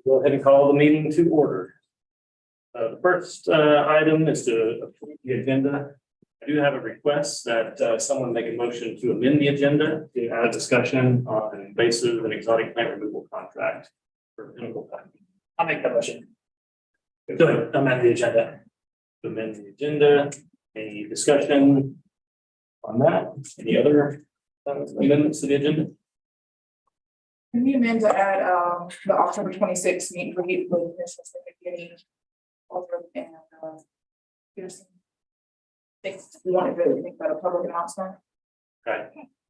Go ahead and call the meeting to order. The first item is to approve the agenda. I do have a request that someone make a motion to amend the agenda to add a discussion on an invasive and exotic plant removal contract for pinnacle packing. I'll make that motion. Go ahead, amend the agenda. To amend the agenda, any discussion on that? Any other amendments to the agenda? Can we amend to add the October 26th meet and greet with Mr. Getting over and Pearson? I think we wanted to make that a public announcement. Okay,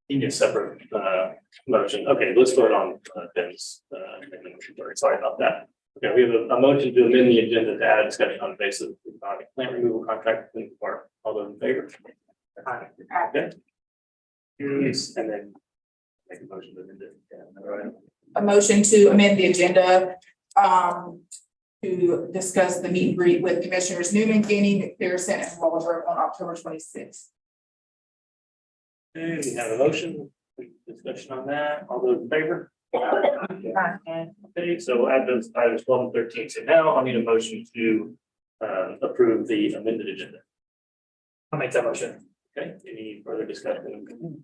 you need a separate motion. Okay, let's vote on Ben's amendment. Sorry about that. Okay, we have a motion to amend the agenda to add a discussion on invasive exotic plant removal contract with Park. All those in favor? Aye. Okay. Yes, and then make a motion to amend it. Yeah, all right. A motion to amend the agenda to discuss the meet and greet with Commissioners Newman, Gainey, McPherson, and Walter on October 26th. Okay, we have a motion, discussion on that. All those in favor? Okay, so add those items 12 and 13. So now I need a motion to approve the amended agenda. I'll make that motion. Okay, any further discussion?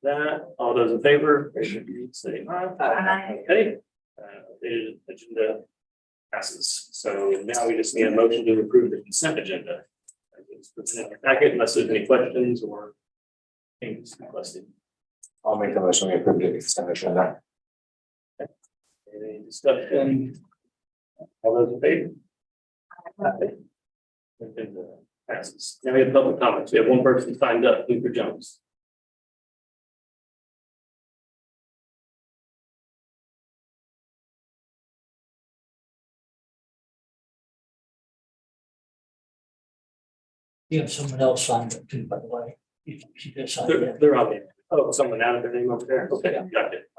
That, all those in favor, say aye. Aye. Okay, the agenda passes. So now we just need a motion to approve the consent agenda. It's presented in your packet unless there's any questions or things requested. I'll make the motion, we approve the consent agenda. Any discussion? All those in favor? Aye. Agenda passes. Now we have public comments. We have one person signed up, Luther Jones. You have someone else signed up too, by the way. She just signed in. They're on there. Oh, someone added their name over there. Okay, got it.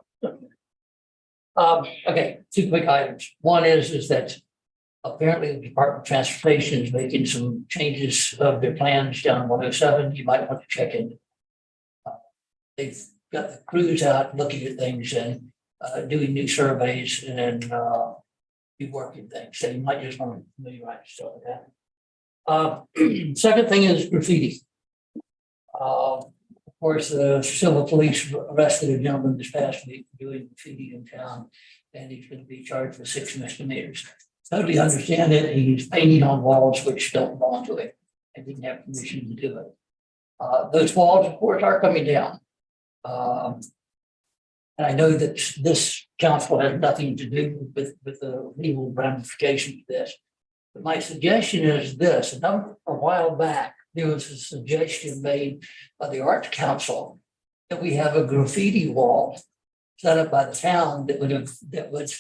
Okay, two quick items. One is that apparently the Department of Transportation is making some changes of their plans down in 107. You might want to check in. They've got the crews out looking at things and doing new surveys and reworking things. So you might just want to familiarize yourself with that. Second thing is graffiti. Of course, the Sylva police arrested a gentleman this past week doing graffiti in town, and he's going to be charged with 6 misdemeanors. Totally understand it. He's painting on walls which don't belong to him and didn't have permission to do it. Those walls, of course, are coming down. And I know that this council has nothing to do with the legal ramifications of this. But my suggestion is this: a while back, there was a suggestion made by the Arts Council that we have a graffiti wall set up by the town that would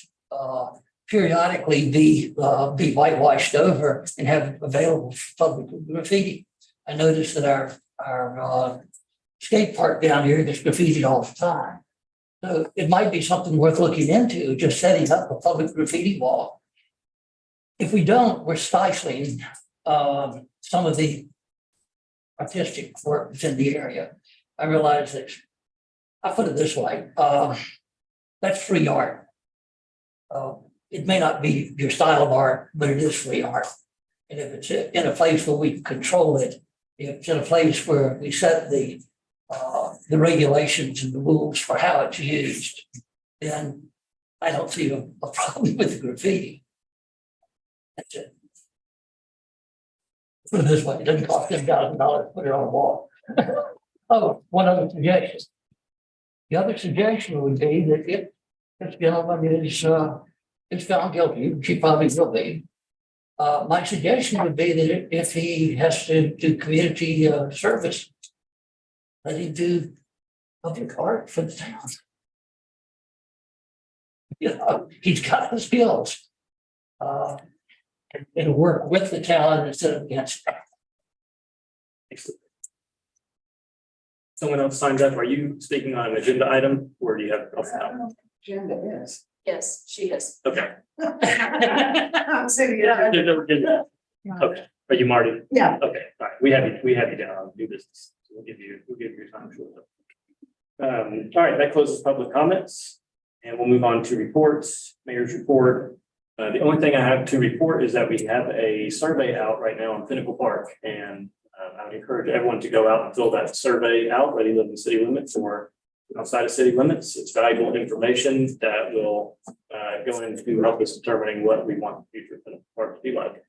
periodically be whitewashed over and have available for public graffiti. I noticed that our skate park down here gets graffitied all the time. So it might be something worth looking into, just setting up a public graffiti wall. If we don't, we're stifling some of the artistic work that's in the area. I realize that, I put it this way, that's free art. It may not be your style of art, but it is free art. And if it's in a place where we can control it, if it's in a place where we set the regulations and the rules for how it's used, then I don't see a problem with the graffiti. That's it. Put it this way, it doesn't cost $10,000 to put it on a wall. Oh, one other suggestion. The other suggestion would be that if this gentleman is found guilty, which he probably will be, my suggestion would be that if he has to do community service, let him do public art for the town. You know, he's got the skills. And work with the town instead of against it. Someone else signed up. Are you speaking on an agenda item or do you have? Agenda is. Yes, she is. Okay. I'm sitting here. Okay. Are you Marty? Yeah. Okay. All right. We have you down on new business. So we'll give you your time shortly. All right. That closes public comments, and we'll move on to reports. Mayor's report. The only thing I have to report is that we have a survey out right now on Pinnacle Park, and I would encourage everyone to go out and fill that survey out, whether you live in city limits or outside of city limits. It's valuable information that will go into help us determining what we want the future of Pinnacle Park to be like.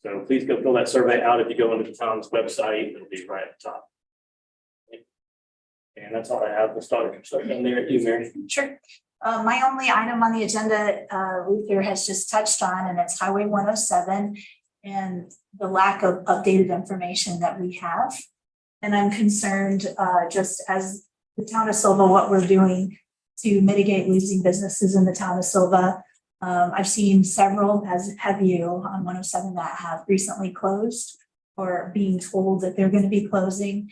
So please go fill that survey out. If you go into the town's website, it'll be right at the top. And that's all I have. We'll start down there at you, Mary. Sure. My only item on the agenda, Luther has just touched on, and it's Highway 107 and the lack of updated information that we have. And I'm concerned, just as the town of Sylva, what we're doing to mitigate losing businesses in the town of Sylva. I've seen several, as have you, on 107 that have recently closed or being told that they're going to be closing.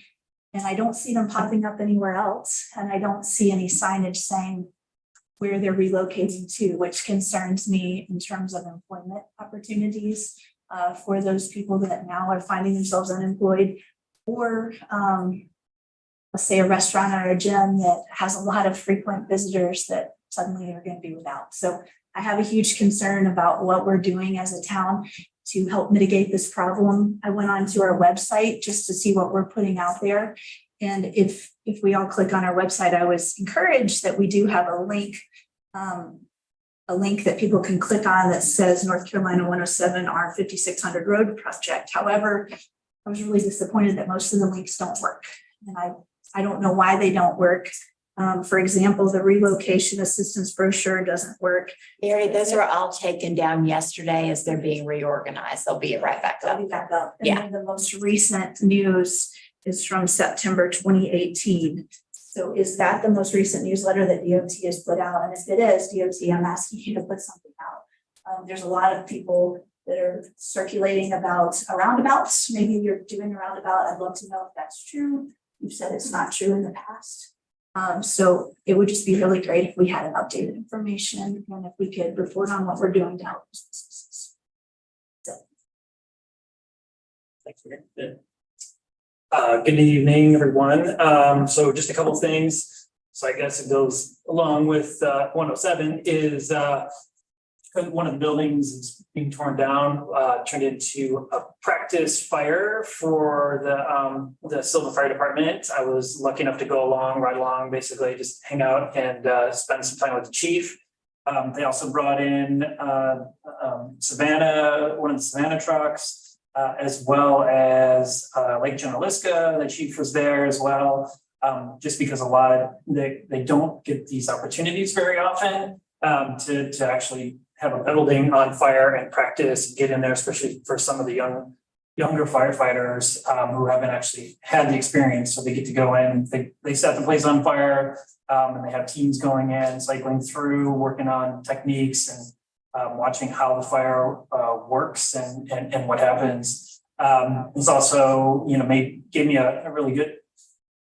And I don't see them popping up anywhere else. And I don't see any signage saying where they're relocating to, which concerns me in terms of employment opportunities for those people that now are finding themselves unemployed, or let's say a restaurant or a gym that has a lot of frequent visitors that suddenly are going to be without. So I have a huge concern about what we're doing as a town to help mitigate this problem. I went onto our website just to see what we're putting out there. And if we all click on our website, I was encouraged that we do have a link that people can click on that says North Carolina 107 R 5600 Road Project. However, I was really disappointed that most of the links don't work. And I don't know why they don't work. For example, the relocation assistance brochure doesn't work. Mary, those are all taken down yesterday as they're being reorganized. They'll be right back They'll up. be back up. And Yeah. then the most recent news is from September 2018. So is that the most recent newsletter that DOT has put out? And if it is, DOT, I'm asking you to put something out. There's a lot of people that are circulating about a roundabouts. Maybe you're doing a roundabout. I'd love to know if that's true. You've said it's not true in the past. So it would just be really great if we had an updated information and if we could report on what we're doing to help businesses. Thanks, Mary. Good evening, everyone. So just a couple of things. So I guess it goes along with 107 is one of the buildings is being torn down, turned into a practice fire for the Sylva Fire Department. I was lucky enough to go ride along, basically just hang out and spend some time with the chief. They also brought in Savannah, one of the Savannah trucks. As well as Lake Junaluska, the chief was there as well, just because they don't get these opportunities very often to actually have a building on fire and practice and get in there, especially for some of the younger firefighters who haven't actually had the experience. So they get to go in, they set the place on fire, and they have teams going in, cycling through, working on techniques and watching how the fire works and what happens. It's also, gave me a really good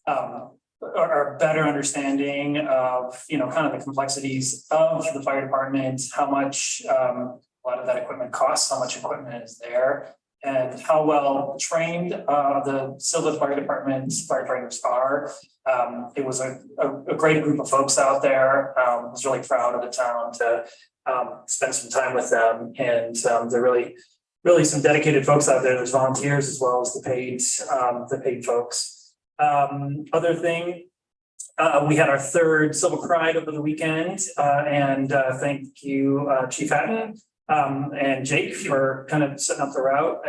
or better understanding of, kind of the complexities of the fire department, how much a lot of that equipment costs, how much equipment is there, and how well trained the Sylva Fire Department's firefighters are. It was a great group of folks out there. I was really proud of the town to spend some time with them, and they're really some dedicated folks out there. There's volunteers as well as the paid folks. Other thing, we had our third Civil Pride over the weekend, and thank you, Chief Hatton and Jake for kind of setting up the route.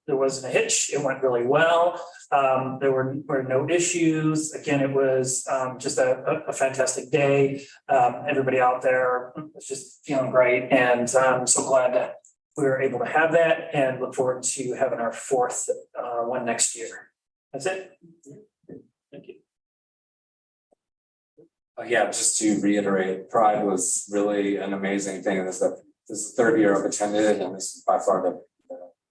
There wasn't a hitch. It went really well. There were no issues. Again, it was just a fantastic day. Everybody out there was just feeling great, and I'm so glad that we were able to have that, and look forward to having our fourth one next year. That's it. Thank you. Yeah, just to reiterate, Pride was really an amazing thing. This is the third year I've attended, and this is by far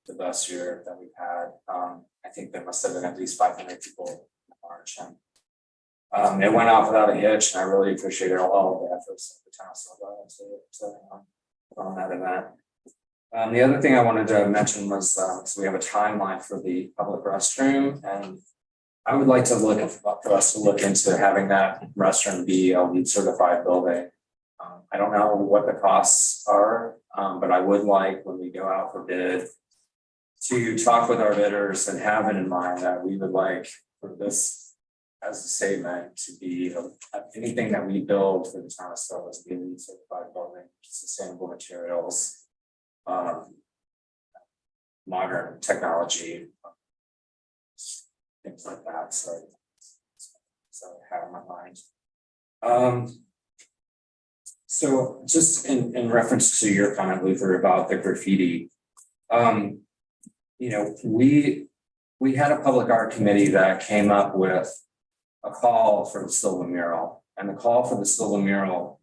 the best year that we've had. I think there must have been at least 500 people in March, and it went off without a hitch, and I really appreciated all of the efforts of the town to put on that event. The other thing I wanted to mention was, so we have a timeline for the public restroom, and I would like to for us to look into having that restroom be a LEED certified building. I don't know what the costs are, but I would like when we go out for bid to talk with our bidders and have it in mind that we would like for this as a statement to be anything that we build for the town of Sylva to be a LEED certified building, sustainable materials, modern technology, things like that. So I have in my mind. So just in reference to your comment, Luther, about the graffiti, you know, we had a public art committee that came up with a call for the Sylva mural, and the call for the Sylva mural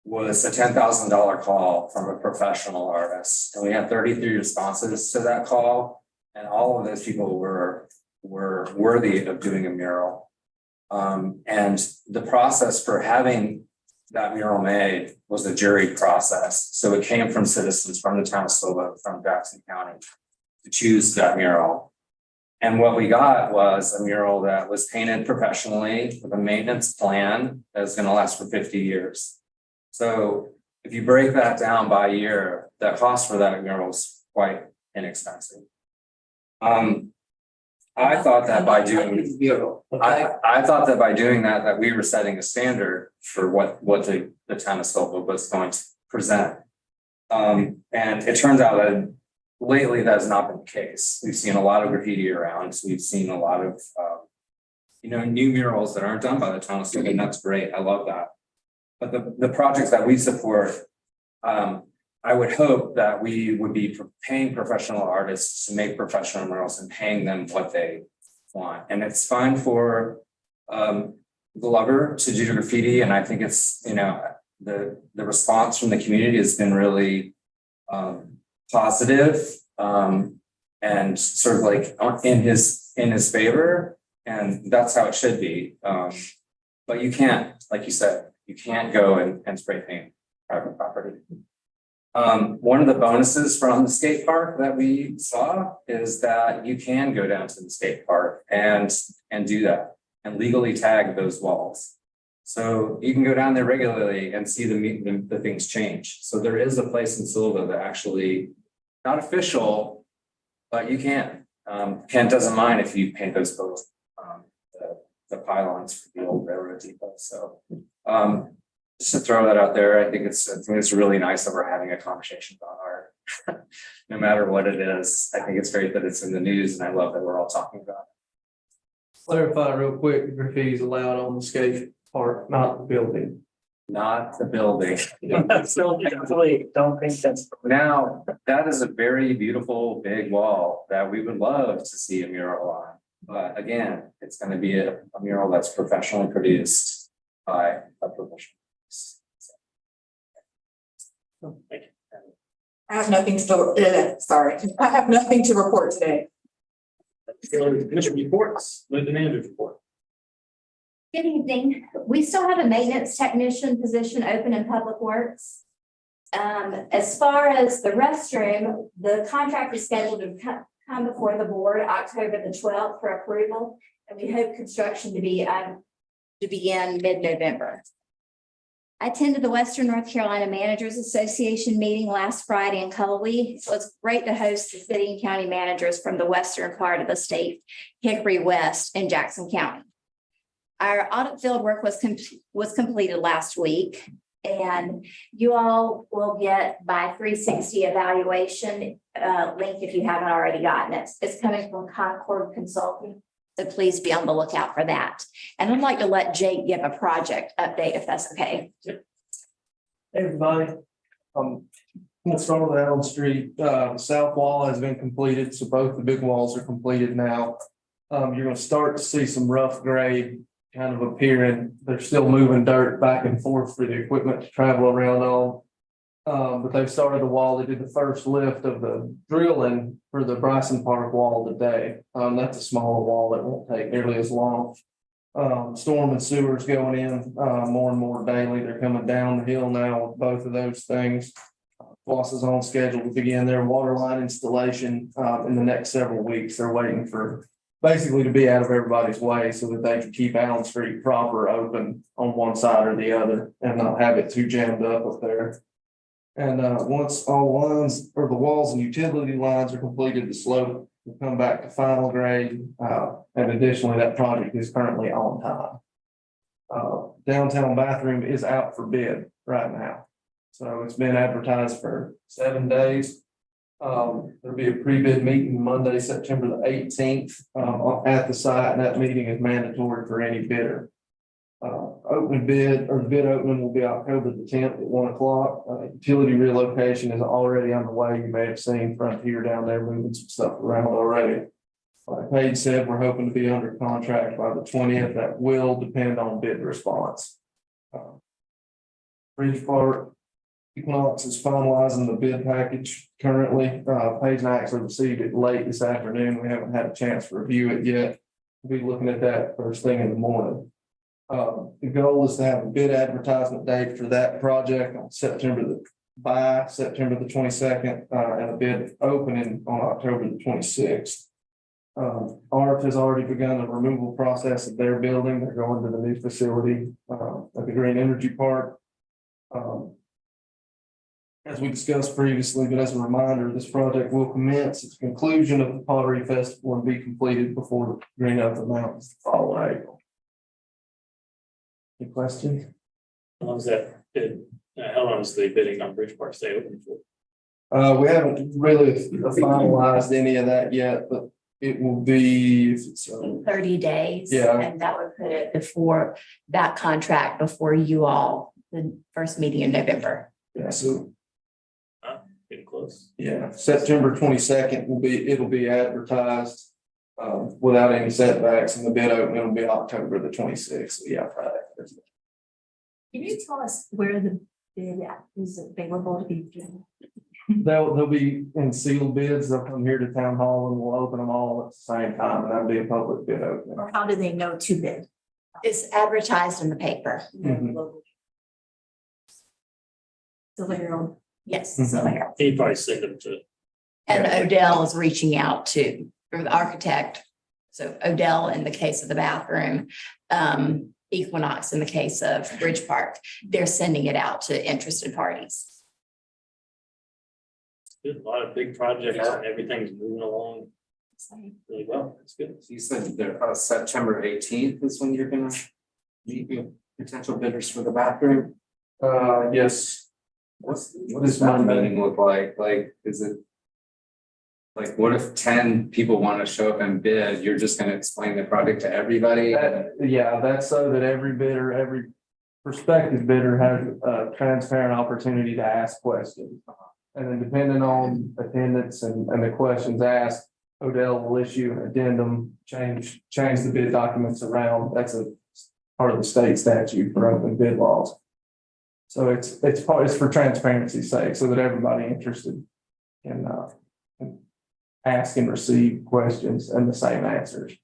was a $10,000 call from a professional artist, and we had 33 responses to that call, and all of those people were worthy of doing a mural. And the process for having that mural made was a juried process. So it came from citizens from the town of Sylva, from Jackson County, to choose that mural. And what we got was a mural that was painted professionally with a maintenance plan that's going to last for 50 years. So if you break that down by year, the cost for that mural is quite inexpensive. I thought that by doing I thought that by doing that we were setting a standard for what the town of Sylva was going to present. And it turns out that lately that has not been the case. We've seen a lot of graffiti around. We've seen a lot of new murals that aren't done by the town of Sylva, and that's great. I love that. But the projects that we support, I would hope that we would be paying professional artists to make professional murals and paying them what they want. And it's fine for Glover to do graffiti. And I think it's, the response from the community has been really positive and sort of like in his favor. And that's how it should be. But you can't, like you said, you can't go and spray paint private property. One of the bonuses from the skate park that we saw is that you can go down to the skate park and do that and legally tag those walls. So you can go down there regularly and see the things change. So there is a place in Sylva that actually not official, but you can. Kent doesn't mind if you paint those the pylons for the old railroad depot. So just to throw that out there, I think it's really nice that we're having a conversation about art. No matter what it is, I think it's great that it's in the news, and I love that we're all talking about it. Clarify real quick, the graffiti is allowed on the skate park, not the building. Not the building. So definitely don't think that's. Now, that is a very beautiful big wall that we would love to see a mural on. But again, it's going to be a mural that's professionally produced by a professional. I have nothing I have nothing to report today. Commission reports, the manager's report. Good evening. We still have a maintenance technician position open in Public Works. As far as the restroom, the contract is scheduled to come before the board October the 12th for approval, and we hope construction to begin mid-November. I attended the Western North Carolina Managers Association meeting last Friday in Cullowhee. It was great to host the city and county managers from the western part of the state, Hickory West and Jackson County. Our audit field work was completed last week, and you all will get my 360 evaluation link if you haven't already gotten it. It's coming from Concord Consulting, so please be on the lookout for that. And I'd like to let Jake give a project update if that's okay. Hey, everybody. Let's start with Allen Street. The south wall has been completed, so both the big walls are completed now. You're going to start to see some rough grade kind of appearing. They're still moving dirt back and forth for the equipment to travel around on. But they've started the wall. They did the first lift of the drilling for the Bryson Park wall today. That's a smaller wall that won't take nearly as long. Storm and sewers going in more and more daily. They're coming down the hill now with both of those things. Floss is on schedule to begin their water line installation in the next several weeks. They're waiting for basically to be out of everybody's way so that they can keep Allen Street proper open on one side or the other and not have it too jammed up there. And once all lines or the walls and utility lines are completed, the slope will come back to final grade. And additionally, that project is currently on time. Downtown bathroom is out for bid right now. So it's been advertised for 7 days. There'll be a pre-bid meeting Monday, September the 18th, at the site, and that meeting is mandatory for any bidder. Open bid, or the bid opening will be October the 10th at 1 o'clock. Utility relocation is already underway. You may have seen Frontier down there moving some stuff around already. Like Paige said, we're hoping to be under contract by the 20th. That will depend on bid response. Bridgeport Equinox is finalizing the bid package currently. Paige and I actually received it late this afternoon. We haven't had a chance to review it yet. We'll be looking at that first thing in the morning. The goal is to have a bid advertisement date for that project on by September the 22nd, and a bid opening on October the 26th. ARF has already begun the removal process of their building. They're going to the new facility at the Green Energy Park. As we discussed previously, but as a reminder, this project will commence its conclusion of the Pottery Festival and be completed before the green up the mountains the following April. Any questions? How long is that bid? How long is the bidding on Bridgeport stay open for? We haven't really finalized any of that yet, but it will be, if it's, 30 days. Yeah. And that would put it before that contract, before you all, the first meeting in November. yeah, so, Getting close. yeah, September 22nd it'll be advertised without any setbacks, and the bid opening will be October the 26th. So yeah, Friday. Can you tell us where the bid is available to be viewed? They'll be in sealed bids. They'll come here to town hall and we'll open them all at the same time, and that'll be a public bid opening. Or how do they know to bid? It's advertised in the paper. Mhm. Sylva. Yes. Mhm. So here. Can you probably send them to? And Odell is reaching out to, or the architect. So Odell in the case of the bathroom, Equinox in the case of Bridge Park, they're sending it out to interested parties. A lot of big projects and everything's moving along really well. That's good. So you said there, September 18th is when you're gonna meet with potential bidders for the bathroom? Yes. What This does that Monday. meeting look like? Like, is it? Like, what if 10 people want to show up and bid? You're just gonna explain the project to everybody? Yeah, that's so that every bidder, every prospective bidder has a transparent opportunity to ask questions. And then depending on attendance and the questions asked, Odell will issue an addendum, change the bid documents around. That's a part of the state statute for open bid laws. So it's for transparency's sake, so that everybody interested can ask and receive questions and the same answers.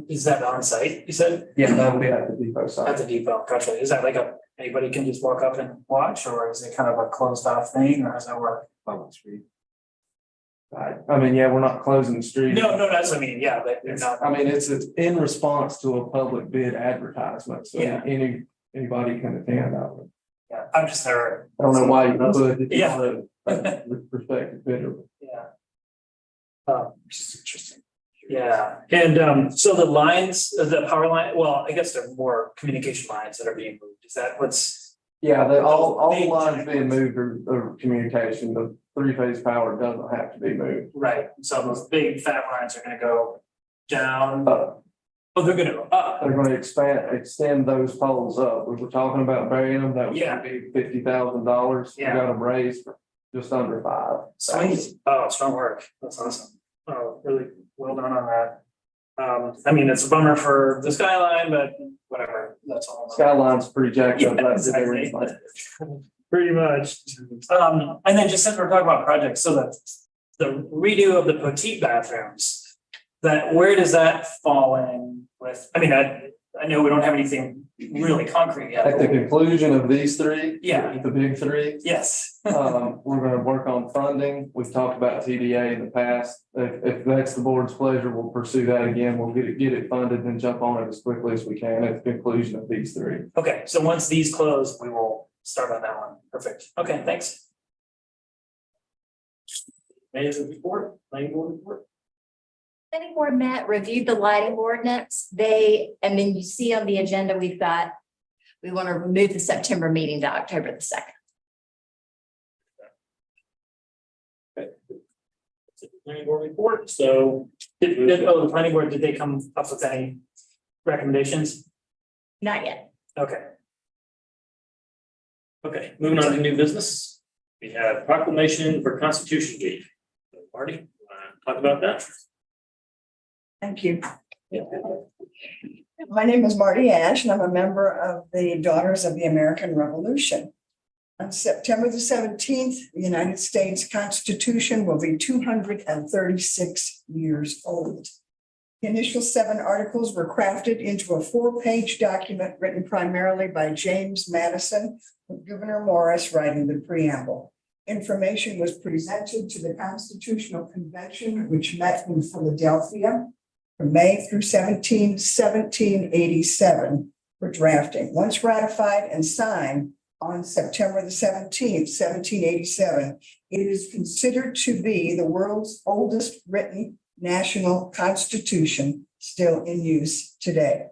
Is that on site? You said Yeah, that'll be at the depot at site. the depot. Gotcha. Is that like anybody can just walk up and watch, or is it kind of a closed off thing, or how does that work? Public street. Right. I mean, yeah, we're not closing the street. No, that's what I mean. Yeah, but you're not. I mean, it's in response to a public bid advertisement, so Yeah. anybody can attend. I Yeah, I'm just there. don't know why you would. It's Yeah. not a prospective bidder. Yeah. Which is interesting. Yeah, and so the lines, the power line, well, I guess they're more communication lines that are being moved. Is that what's? Yeah, all the lines being moved are communication. The 3-phase power doesn't have to be moved. Right, so those big fat lines are gonna go down. Uh, Oh, they're gonna go up. They're gonna extend those poles up. We were talking about burying them. That was Yeah. gonna be $50,000. We Yeah. got them raised for just under 5. Sweet. Oh, strong work. That's awesome. Oh, really well done on that. I mean, it's a bummer for the skyline, but whatever, that's all. Skyline's pretty jacked up. Yeah, That's the exactly. difference. Pretty much. And then just since we're talking about projects, so the redo of the petite bathrooms, where does that fall in with, I mean, I know we don't have anything really concrete yet. At the conclusion of these three. Yeah. The big three. Yes. We're gonna work on funding. We've talked about TDA in the past. If that's the board's pleasure, we'll pursue that again. We'll get it funded and jump on it as quickly as we can at the conclusion of these three. Okay, so once these close, we will start on that one. Perfect. Okay, thanks. Management report, planning board report. Planning board met, reviewed the lighting ordinance. And then you see on the agenda, we want to move the September meeting to October the 2nd. Planning board report, so. The planning board, did they come up with any recommendations? Not yet. Okay. Okay, moving on to new business. We have proclamation for Constitution Week. Marty, talk about that? Thank you. Yeah. My name is Marty Ash, and I'm a member of the Daughters of the American Revolution. On September the 17th, the United States Constitution will be 236 years old. The initial 7 articles were crafted into a 4-page document written primarily by James Madison, with Gouverneur Morris writing the preamble. Information was presented to the Constitutional Convention, which met in Philadelphia from May through 1787 for drafting. Once ratified and signed on September the 17th, 1787, it is considered to be the world's oldest written national constitution still in use today.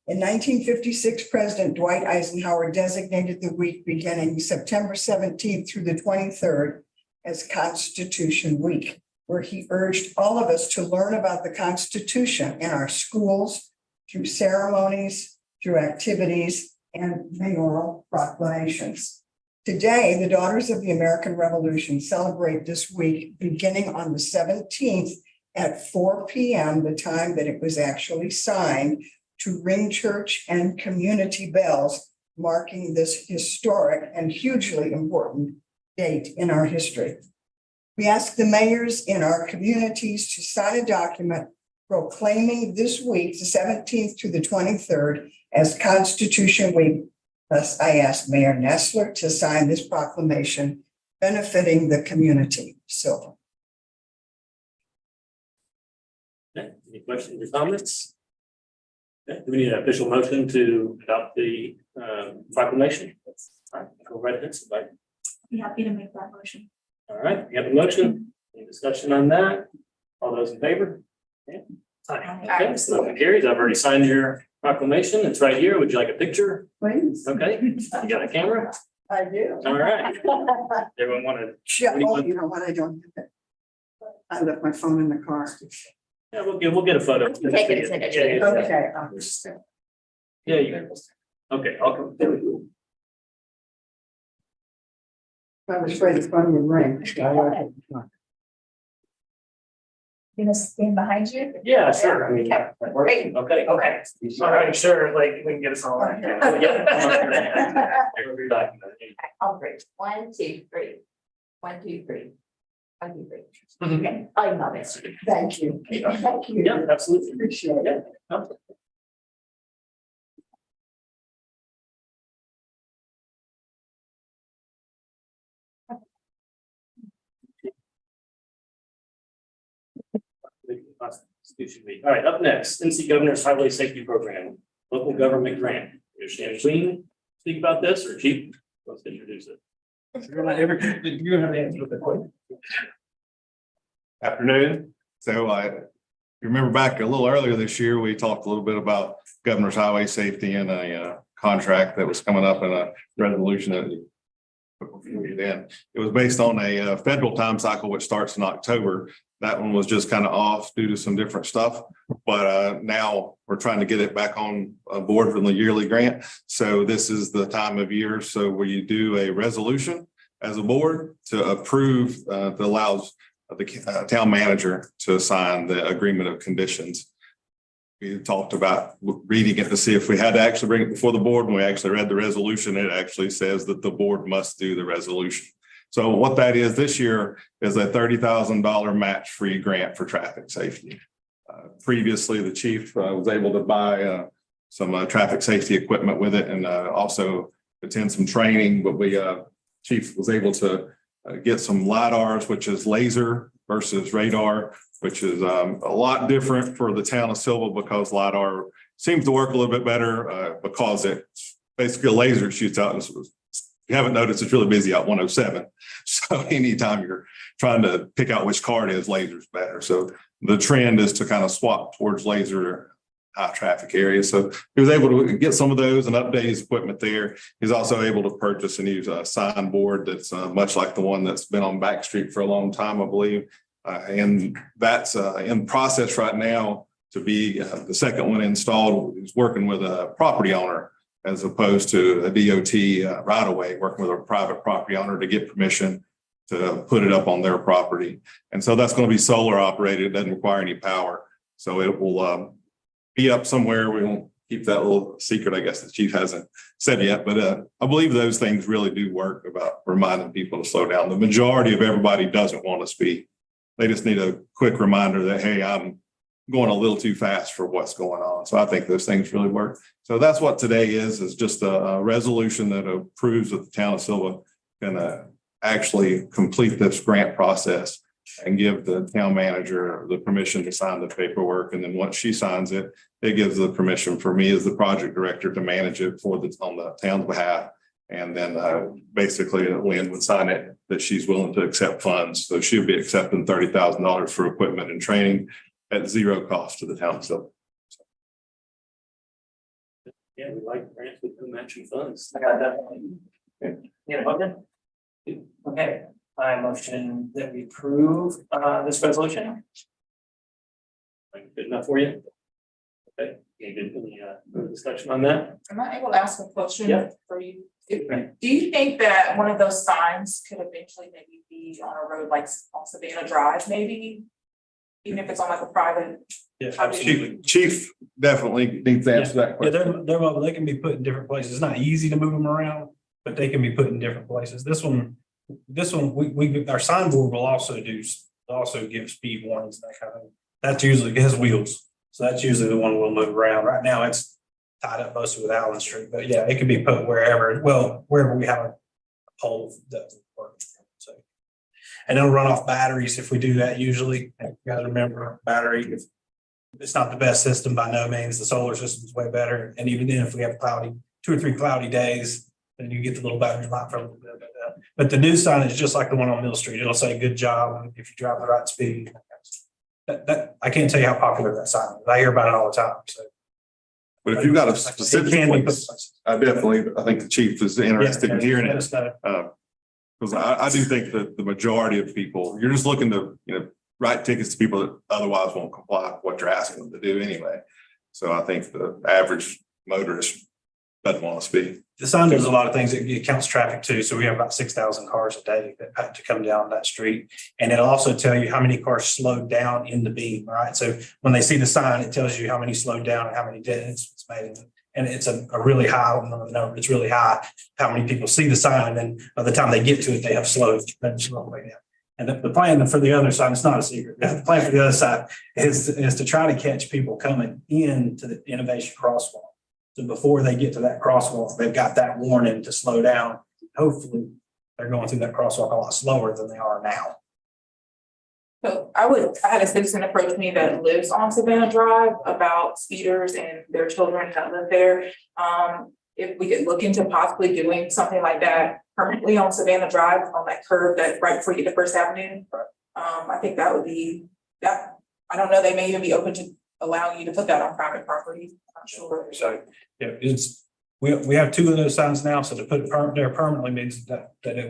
In 1956, President Dwight Eisenhower designated the week beginning September 17th through the 23rd as Constitution Week, where he urged all of us to learn about the Constitution in our schools, through ceremonies, through activities, and mayoral proclamations. Today, the Daughters of the American Revolution celebrate this week beginning on the 17th at 4 p.m., the time that it was actually signed, to ring church and community bells, marking this historic and hugely important date in our history. We ask the mayors in our communities to sign a document proclaiming this week, the 17th to the 23rd, as Constitution Week. Thus, I asked Mayor Nessler to sign this proclamation benefiting the community. Sylva. Okay, any questions or comments? Okay, do we need an official motion to adopt the proclamation? All right, go right ahead, somebody. Be happy to make that motion. All right, we have a motion. Any discussion on that? All those in favor? Okay. Aye. Okay, so motion carries. I've already signed your proclamation. It's right here. Would you like a picture? Please. Okay, you got a camera? I do. All right. Everyone want to? Yeah, oh, you know what? I don't have it. I left my phone in the car. Yeah, we'll get a photo. Take it and send it to you. Okay. Yeah, you can. Okay, I'll come. There we go. I was afraid the phone would ring. You gonna stand behind you? Yeah, sure. I mean, yeah. Great. Okay. Okay. All right, sure, like we can get us all. All three. 1, 2, 3. 1, 2, 3. 1, 2, 3. Mhm. Okay, I love it. Thank you. Thank you. Yeah, absolutely. Appreciate it. Yeah. Constitution Week. All right, up next, NC Governor's Highway Safety Program, local government grant. Is Shannon speak about this, or Chief? Let's introduce it. Afternoon. So you remember back a little earlier this year, we talked a little bit about Governor's Highway Safety and a contract that was coming up in a resolution that then it was based on a federal time cycle, which starts in October. That one was just kind of off due to some different stuff, but now we're trying to get it back on board from the yearly grant. So this is the time of year. So where you do a resolution as a board to approve that allows the town manager to sign the agreement of conditions. We talked about reading it to see if we had to actually bring it before the board. When we actually read the resolution, it actually says that the board must do the resolution. So what that is this year is a $30,000 match-free grant for traffic safety. Previously, the chief was able to buy some traffic safety equipment with it and also attend some training. But we chief was able to get some LiDARs, which is laser versus radar, which is a lot different for the town of Sylva because LiDAR seems to work a little bit better because it's basically a laser shoots out. And you haven't noticed, it's really busy out 107. So anytime you're trying to pick out which car it is, laser's better. So the trend is to kind of swap towards laser high traffic areas. So he was able to get some of those and update his equipment there. He's also able to purchase and use a signboard that's much like the one that's been on Back Street for a long time, I believe. And that's in process right now to be the second one installed. He's working with a property owner as opposed to a DOT right away, working with a private property owner to get permission to put it up on their property. And so that's going to be solar operated. It doesn't require any power. So it will be up somewhere. We won't keep that little secret, I guess the chief hasn't said yet, but I believe those things really do work about reminding people to slow down. The majority of everybody doesn't want to speed. They just need a quick reminder that, hey, I'm going a little too fast for what's going on. So I think those things really work. So that's what today is just a resolution that approves that the town of Sylva can actually complete this grant process and give the town manager the permission to sign the paperwork. And then once she signs it, it gives the permission for me as the project director to manage it on the town's behalf. And then basically Lynn would sign it that she's willing to accept funds. So she'll be accepting $30,000 for equipment and training at zero cost to the town of Sylva. Yeah, we like grants with matching funds. I got that. Yeah, okay, I motion that we approve this resolution. Good enough for you? Okay, any discussion on that? Am I able to ask a question Yeah. for you? Do you think that one of those signs could eventually maybe be on a road like on Savannah Drive, maybe? Even if it's on like a private? Yeah, absolutely. Chief definitely needs to answer that Yeah, question. they can be put in different places. It's not easy to move them around, but they can be put in different places. This one, our signboard will also give speed warnings, that kind of thing. That's usually, it has wheels. So that's usually the one we'll move around. Right now, it's tied up mostly with Allen Street, but yeah, it can be put wherever we have a pole that doesn't work. So, and it'll run off batteries if we do that usually. You gotta remember, battery, it's not the best system by no means. The solar system is way better. And even then, if we have 2 or 3 cloudy days, then you get the little battery life from it. But the new sign is just like the one on Mill Street. It'll say good job if you drive the right speed. That I can't tell you how popular that sign is. I hear about it all the time. So, But if you've got a it specific can be place, put I think the chief is interested in hearing let it. us know. Because I do think that the majority of people, you're just looking to, write tickets to people that otherwise won't comply with what you're asking them to do anyway. So I think the average motorist doesn't want to speed. The sign does a lot of things. It counts traffic too. So we have about 6,000 cars a day that have to come down that street. And it'll also tell you how many cars slowed down in the beam, right? So when they see the sign, it tells you how many slowed down and how many didn't. It's made. And it's a really high number. It's really high how many people see the sign. And then by the time they get to it, they have slowed way down. And the plan for the other side, it's not a secret. The plan for the other side is to try to catch people coming into the innovation crosswalk. So before they get to that crosswalk, they've got that warning to slow down. Hopefully, they're going through that crosswalk a lot slower than they are now. So I had a citizen approach me that lives on Savannah Drive about speeders and their children that live there. If we could look into possibly doing something like that permanently on Savannah Drive on that curve that right before you get to First Avenue. I think that would be that. I don't know, they may even be open to allowing you to put that on private property. I'm not sure. So yeah, we have 2 of those signs now. So to put it there permanently means that it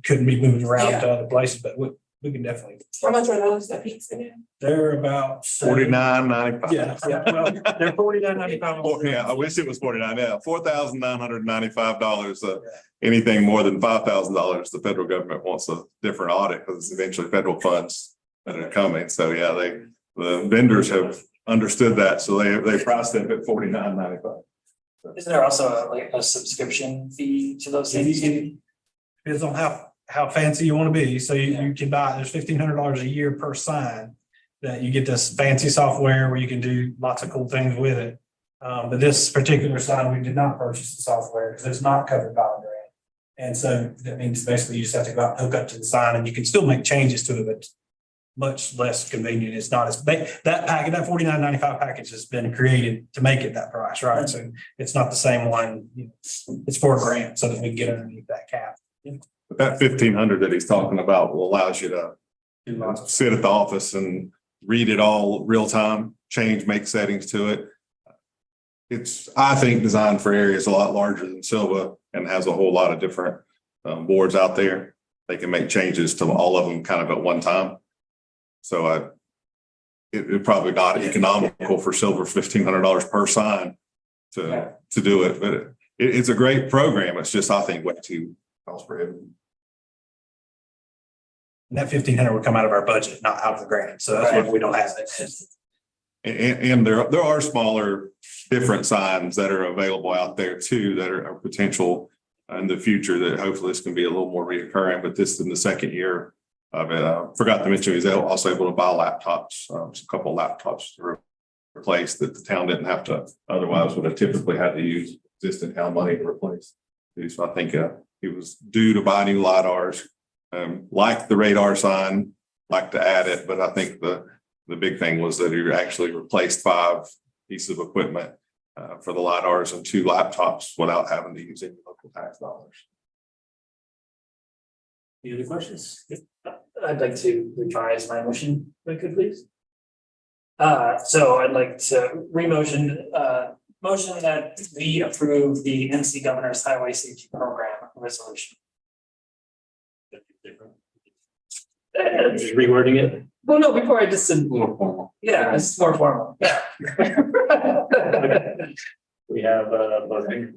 couldn't be moved around to other places, but we can definitely. How much are those that peaks again? They're about $49.95. Yeah, well, they're $49.95. Yeah, I wish it was $49. Yeah, $4,995. Anything more than $5,000, the federal government wants a different audit because it's eventually federal funds that are coming. So yeah, the vendors have understood that, so they priced it at $49.95. Isn't there also a subscription fee to those things? Depends on how fancy you want to be. So you can buy, there's $1,500 a year per sign that you get this fancy software where you can do lots of cool things with it. But this particular sign, we did not purchase the software because it's not covered by the grant. And so that means basically you just have to go out and hook up to the sign and you can still make changes to it, but much less convenient. It's not as, that packet, that $49.95 package has been created to make it that price, right? So it's not the same one. It's for a grant so that we can get underneath that cap. But that 1,500 that he's talking about will allows you to Do lots of- sit at the office and read it all real time, change, make settings to it. It's, I think, designed for areas a lot larger than Sylva and has a whole lot of different boards out there. They can make changes to all of them kind of at one time. So it probably not economical for Sylva, $1,500 per sign to do it, but it's a great program. It's just, I think, way too cost prohibitive. And that 1,500 would come out of our budget, not out of the grant. So that's what we don't have. And there are smaller, different signs that are available out there too, that are potential in the future that hopefully this can be a little more reoccurring, but this is in the second year of it. Forgot to mention, he's also able to buy laptops, a couple of laptops to replace that the town didn't have to, otherwise would have typically had to use existing town money to replace. So I think he was due to buy new LiDARs, like the radar sign, like to add it, but I think the big thing was that he actually replaced 5 pieces of equipment for the LiDARs and 2 laptops without having to use any local tax dollars. Any other questions? I'd like to revise my motion, if I could please. So I'd like to motion that we approve the NC Governor's Highway Safety Program resolution. Just rewording it. Well, no, before I just said more formal. Yeah, it's more formal. Yeah. We have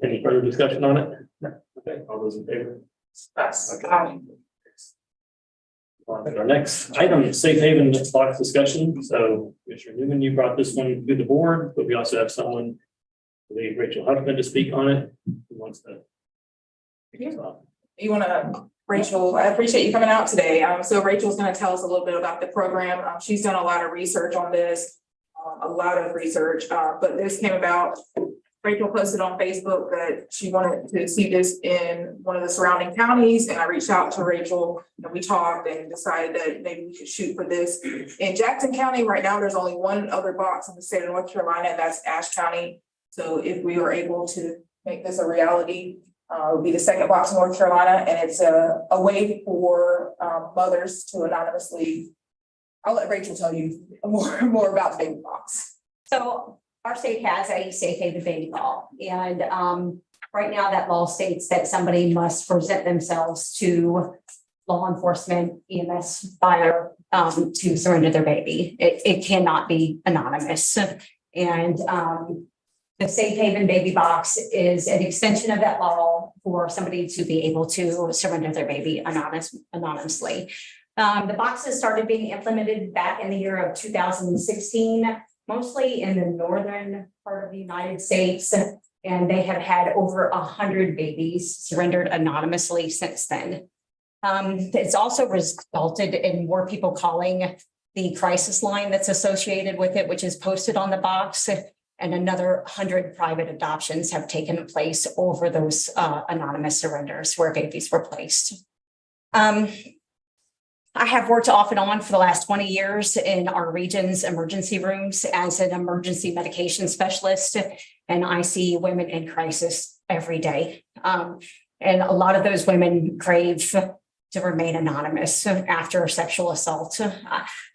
any further discussion on it? No. Okay, all those in favor? Pass. Okay. On to our next item, safe haven box discussion. So Commissioner Newman, you brought this one to the board, but we also have someone, I believe Rachel Huffman, to speak on it. Who wants to? You wanna, Rachel, I appreciate you coming out today. So Rachel's gonna tell us a little bit about the program. She's done a lot of research on this, but this came about. Rachel posted on Facebook that she wanted to see this in one of the surrounding counties, and I reached out to Rachel and we talked and decided that maybe we could shoot for this in Jackson County. Right now, there's only one other box in the state of North Carolina, and that's Ashe County. So if we were able to make this a reality, it would be the second box in North Carolina, and it's a way for mothers to anonymously. I'll let Rachel tell you more about the baby box. So our state has a safe haven baby law, and right now that law states that somebody must present themselves to law enforcement, EMS, fire, to surrender their baby. It cannot be anonymous, and the safe haven baby box is an extension of that law for somebody to be able to surrender their baby anonymously. The boxes started being implemented back in the year of 2016. Mostly in the northern part of the United States, and they have had over 100 babies surrendered anonymously since then. It's also resulted in more people calling the crisis line that's associated with it, which is posted on the box, and another 100 private adoptions have taken place over those anonymous surrenders where babies were placed. I have worked off and on for the last 20 years in our region's emergency rooms as an emergency medication specialist, and I see women in crisis every day. And a lot of those women crave to remain anonymous after sexual assault.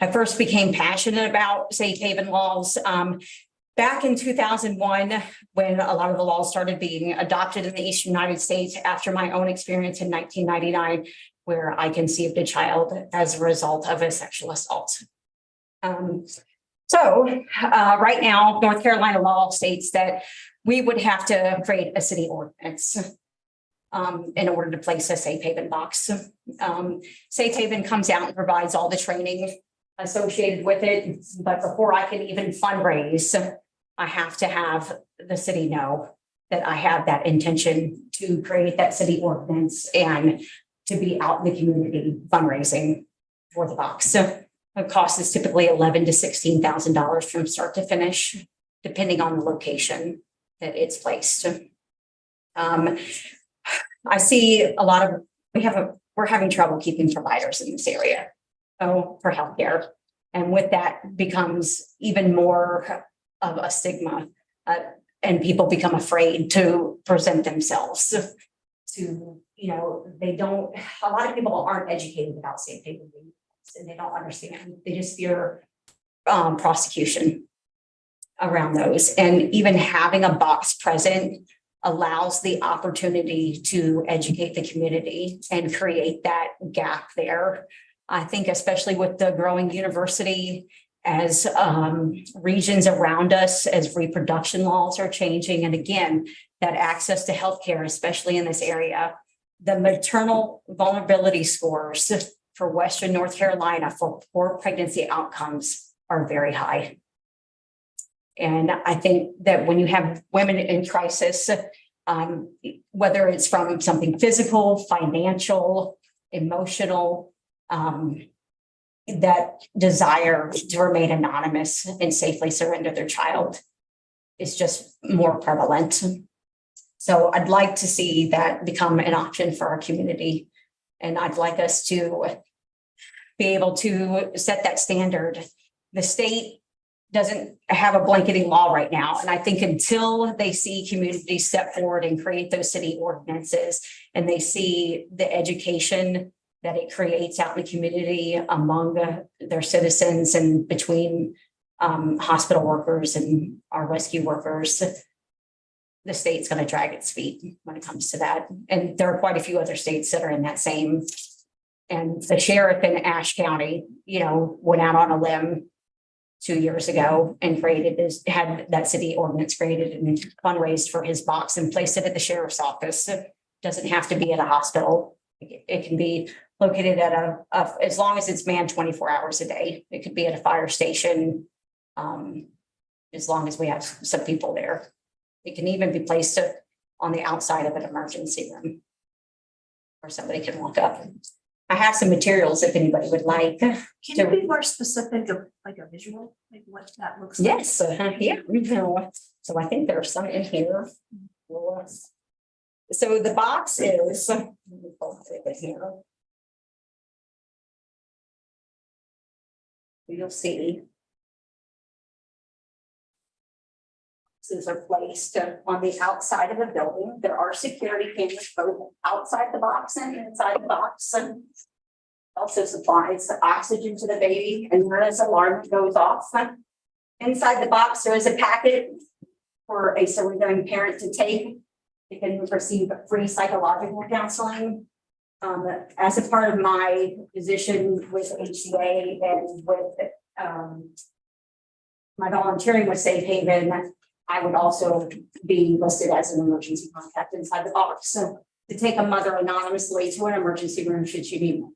I first became passionate about safe haven laws back in 2001, when a lot of the laws started being adopted in the Eastern United States after my own experience in 1999. Where I conceived a child as a result of a sexual assault. Right now, North Carolina law states that we would have to create a city ordinance in order to place a safe haven box. Safe haven comes out and provides all the training associated with it, but before I can even fundraise, I have to have the city know that I have that intention to create that city ordinance and to be out in the community fundraising for the box. So the cost is typically $11,000 to $16,000 from start to finish. depending on the location that it's placed. I see a lot of, we're having trouble keeping providers in this area. For healthcare. And with that becomes even more of a stigma. And people become afraid to present themselves to, they don't, a lot of people aren't educated about safe haven and they don't understand. They just fear prosecution around those. And even having a box present allows the opportunity to educate the community and create that gap there. I think especially with the growing university, as regions around us, as reproduction laws are changing, and again, that access to healthcare, especially in this area, the maternal vulnerability scores for Western North Carolina for poor pregnancy outcomes are very high. And I think that when you have women in crisis, whether it's from something physical, financial, emotional, that desire to remain anonymous and safely surrender their child is just more prevalent. So I'd like to see that become an option for our community. And I'd like us to be able to set that standard. The state doesn't have a blanketing law right now. And I think until they see communities step forward and create those city ordinances and they see the education that it creates out in the community among their citizens and between hospital workers and our rescue workers, the state's going to drag its feet when it comes to that. And there are quite a few other states that are in that same. And the sheriff in Ashe County, went out on a limb 2 years ago and had that city ordinance created and fundraised for his box and placed it at the sheriff's office. It doesn't have to be at a hospital. It can be located at as long as it's manned 24 hours a day. It could be at a fire station, as long as we have some people there. It can even be placed on the outside of an emergency room where somebody can walk up. I have some materials if anybody would like. Can you be more specific of like a visual, like what that looks like? Yes, yeah. So I think there are some in here. So the box is, let me pull it here. You'll see. Boxes are placed on the outside of the building. There are security cameras both outside the box and inside the box. And also supplies oxygen to the baby, and when an alarm goes off. Inside the box, there is a packet for a surrendering parent to take. They can receive free psychological counseling. As a part of my position with HCA and with my volunteering with Safe Haven, I would also be listed as an emergency contact inside the box. So to take a mother anonymously to an emergency room should she need one.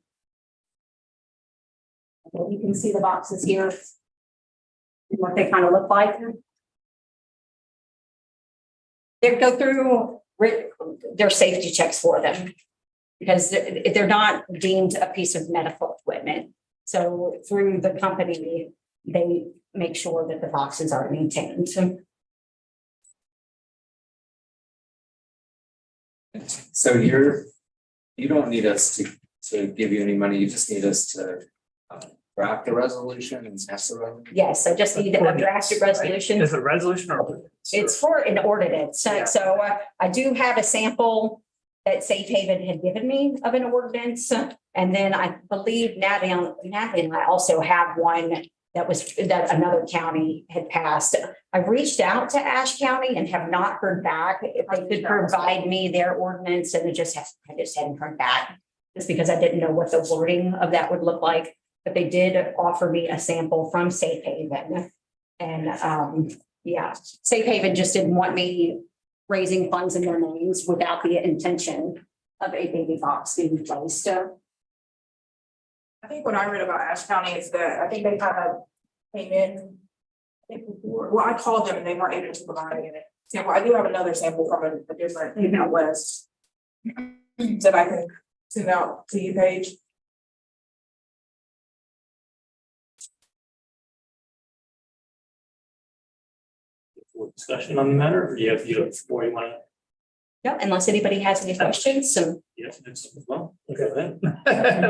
Okay, you can see the boxes here and what they kind of look like. They go through their safety checks for them because they're not deemed a piece of medical equipment. So through the company, they make sure that the boxes are maintained. So you don't need us to give you any money, you just need us to draft a resolution and pass the resolution? Yes, I just need a drafted resolution. Is it resolution or? It's for an ordinance. So I do have a sample that Safe Haven had given me of an ordinance. And then I believe Natalie and I also have one that another county had passed. I've reached out to Ashe County and have not heard back if they could provide me their ordinance, and I just hadn't heard back just because I didn't know what the wording of that would look like. But they did offer me a sample from Safe Haven. And Safe Haven just didn't want me raising funds in their names without the intention of a baby box being placed. I think what I read about Ashe County is that I think they kind of came in. I think before, I called them and they weren't able to provide it. Sample. I do have another sample from a different out west that I can send out to you, Paige. for discussion on the matter, or you have, or you want to? No, unless anybody has any questions, so. Yes, it's, well, Okay, then.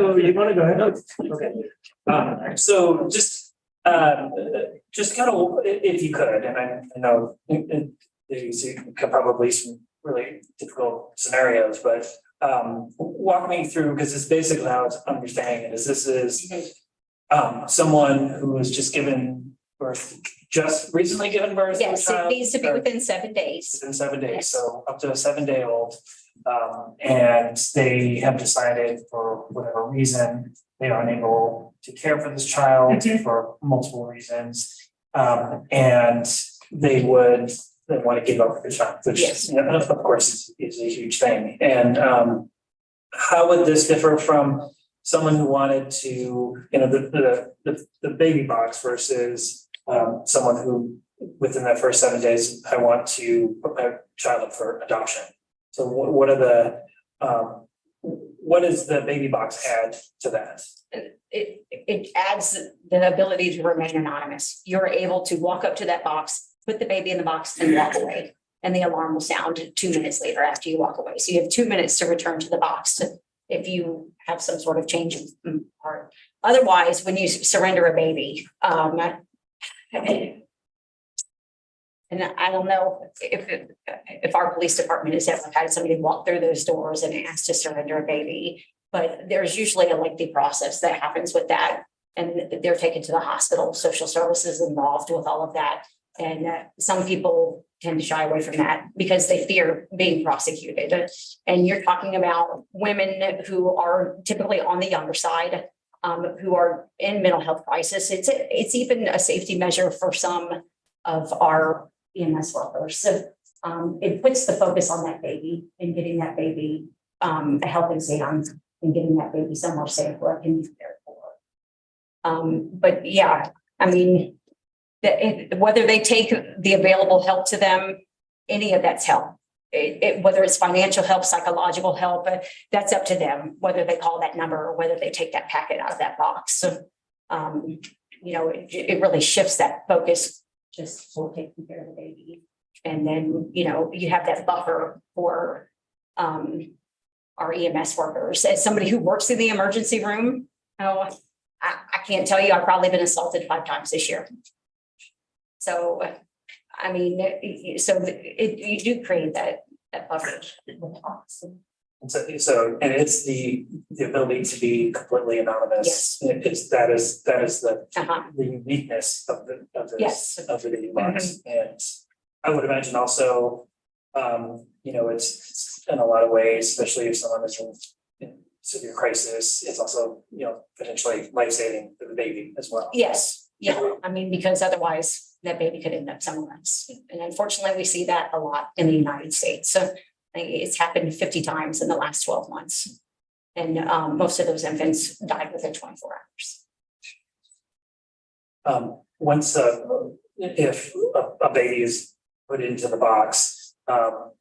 Well, you want to go ahead? Okay. So just kind of, if you could, and I know you see probably some really difficult scenarios, but walk me through, because it's basically how it's understanding it is this is someone who was just given birth, just recently given birth. to a Yes, it child, needs to be or within 7 days. within 7 days, Yes. so up to a 7-day-old. And they have decided for whatever reason, they are unable to care for this child for multiple reasons. And they want to give up the child, which Yes. you know, of course is a huge thing. And how would this differ from someone who wanted to, you know, the baby box versus someone who within that first 7 days, I want to put my child up for adoption? So what are what does the baby box add to that? It adds the ability to remain anonymous. You're able to walk up to that box, put the baby in the box and walk away. And the alarm will sound 2 minutes later after you walk away. So you have 2 minutes to return to the box if you have some sort of change in heart. Otherwise, when you surrender a baby, and I don't know if our police department has ever had somebody walk through those doors and ask to surrender a baby, but there's usually a lengthy process that happens with that. And they're taken to the hospital, social services involved with all of that. And some people tend to shy away from that because they fear being prosecuted. And you're talking about women who are typically on the younger side, who are in mental health crisis. It's even a safety measure for some of our EMS workers. So it puts the focus on that baby and getting that baby a health exam and getting that baby somewhere safe where it can be cared for. But yeah, I mean, whether they take the available help to them, any of that's help. Whether it's financial help, psychological help, that's up to them, whether they call that number or whether they take that packet out of that box. So, you know, it really shifts that focus just for taking care of the baby. And then, you know, you have that buffer for our EMS workers. As somebody who works in the emergency room, I can't tell you, I've probably been assaulted 5 times this year. So, I mean, you do create that buffer. And and it's the ability to be completely anonymous. Yes. That is the Uh-huh. the uniqueness of the Yes. of the baby box. And I would imagine also, you know, it's in a lot of ways, especially if someone is in severe crisis, it's also, you know, potentially life-saving for the baby as well. Yes, yeah, I mean, because otherwise that baby could end up somewhere else. And unfortunately, we see that a lot in the United States. So it's happened 50 times in the last 12 months. And most of those infants died within 24 hours. Once if a baby is put into the box,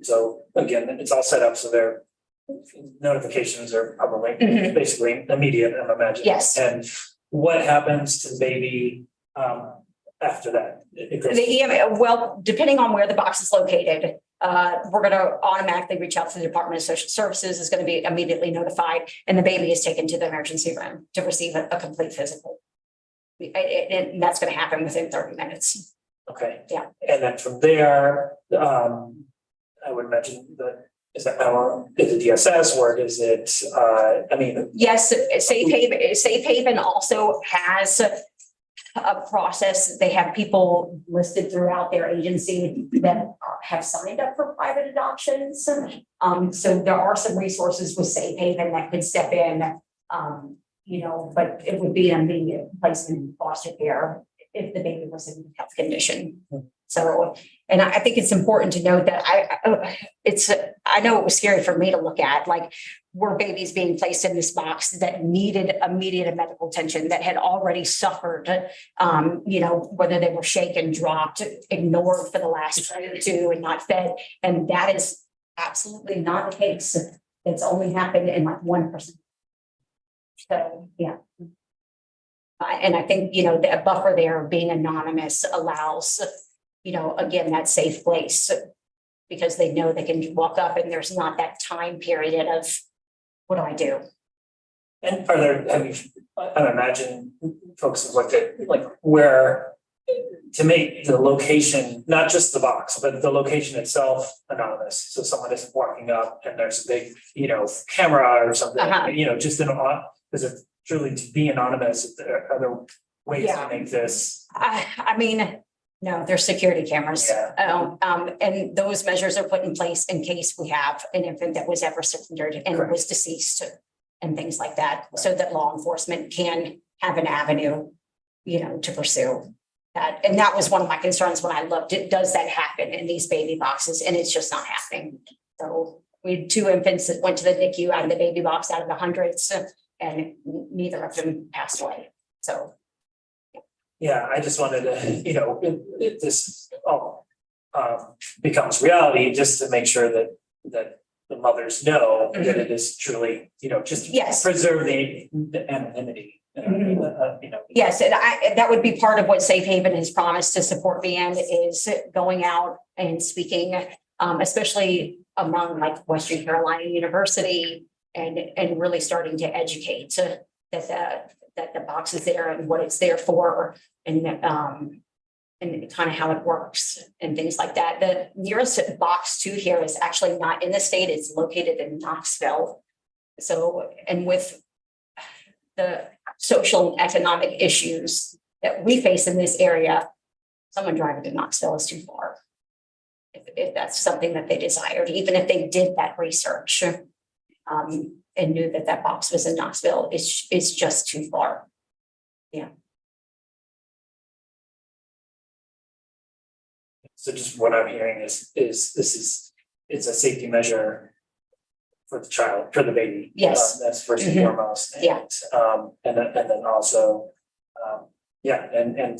so again, it's all set up so their notifications are probably basically immediate, I'm imagining. Yes. And what happens to the baby after that? Well, depending on where the box is located, we're going to automatically reach out to the Department of Social Services, is going to be immediately notified, and the baby is taken to the emergency room to receive a complete physical. And that's going to happen within 30 minutes. Okay. Yeah. And then from there, I would imagine that is it DSS or is it, I mean. Yes, Safe Haven also has a process. They have people listed throughout their agency that have signed up for private adoptions. So there are some resources with Safe Haven that could step in, you know, but it would be an immediate placement in foster care if the baby was in a health condition. So, and I think it's important to note that I know it was scary for me to look at, like, were babies being placed in this box that needed immediate medical attention, that had already suffered, you know, whether they were shaken, dropped, ignored for the last day or two and not fed. And that is absolutely not the case. It's only happened in like 1%. So, yeah. And I think, you know, the buffer there of being anonymous allows again, that safe place. Because they know they can walk up and there's not that time period of, what do I do? And are there, I imagine folks have looked at like where to make the location, not just the box, but the location itself anonymous. So someone isn't walking up and there's a big, camera or something, just in a, is it truly to be anonymous? Is there other ways Yeah. to make this? I mean, no, there's security cameras. Yeah. And those measures are put in place in case we have an infant that was ever surrendered and Correct. was deceased and things like that, so that law enforcement can have an avenue, to pursue that. And that was one of my concerns when I looked, does that happen in these baby boxes? And it's just not happening. So we had 2 infants that went to the NICU out of the baby box out of the hundreds, and neither of them passed away. So. Yeah, I just wanted to, if this all becomes reality, just to make sure that the mothers know that it is truly, just Yes. preserve the anonymity. Yes, and that would be part of what Safe Haven has promised to support me in, is going out and speaking, especially among like Western Carolina University, and really starting to educate that the box is there and what it's there for, and kind of how it works and things like that. The nearest box to here is actually not in the state, it's located in Knoxville. So, and with the social and economic issues that we face in this area, someone driving to Knoxville is too far. If that's something that they desired, even if they did that research, and knew that that box was in Knoxville, it's just too far. Yeah. So just what I'm hearing is it's a safety measure for the child, for the baby. Yes. That's first and Mhm. foremost. Yeah. And then also, and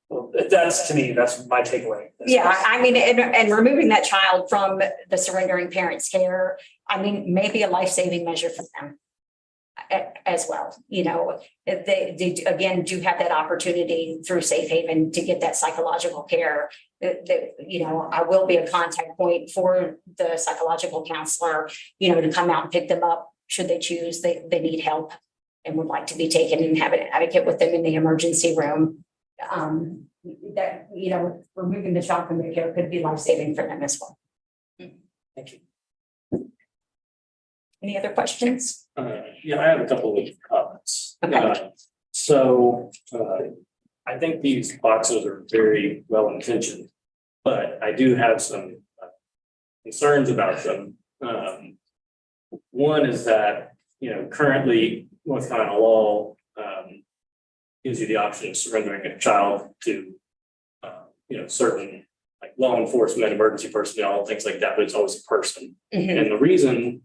well, that's, to me, that's my takeaway. Yeah, I mean, and removing that child from the surrendering parent's care, I mean, may be a life-saving measure for them as well. If they again do have that opportunity through Safe Haven to get that psychological care. I will be a contact point for the psychological counselor, to come out and pick them up should they choose they need help and would like to be taken, and have an advocate with them in the emergency room. That, removing the child from their care could be life-saving for them as well. Thank you. Any other questions? Yeah, I have a couple of comments. Okay. I think these boxes are very well intentioned, but I do have some concerns about them. One is that, currently North Carolina law gives you the option of surrendering a child to, certain like law enforcement, emergency personnel, things like that, but it's always a person. Mhm. And the reason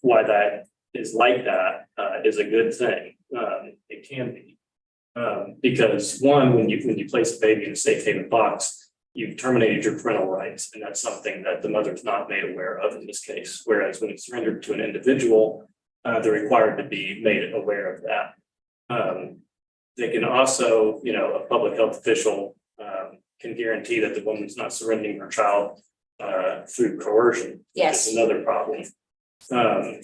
why that is like that is a good thing. It can be. Because one, when you place a baby in a safe haven box, you've terminated your parental rights, and that's something that the mother's not made aware of in this case. Whereas when it's surrendered to an individual, they're required to be made aware of that. They can also, a public health official can guarantee that the woman's not surrendering her child through coercion. Yes. Which is another problem. I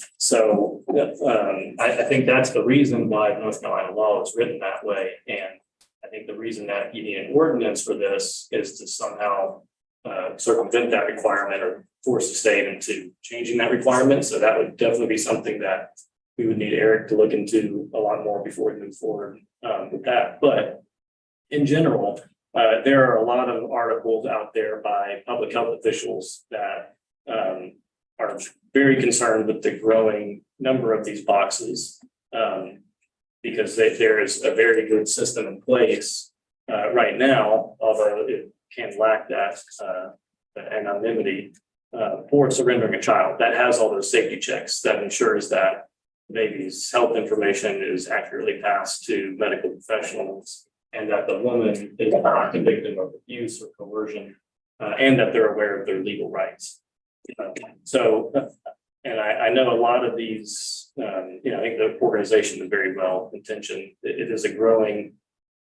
think that's the reason why North Carolina law is written that way. And I think the reason that you need an ordinance for this is to somehow circumvent that requirement or force the state into changing that requirement. So that would definitely be something that we would need Eric to look into a lot more before we move forward with that. But in general, there are a lot of articles out there by public health officials that are very concerned with the growing number of these boxes because there is a very good system in place right now, although it can lack that anonymity for surrendering a child that has all those safety checks that ensures that the baby's health information is accurately passed to medical professionals and that the woman is not a victim of abuse or coercion and that they're aware of their legal rights. And I know a lot of these, I think the organization is very well intentioned. It is a growing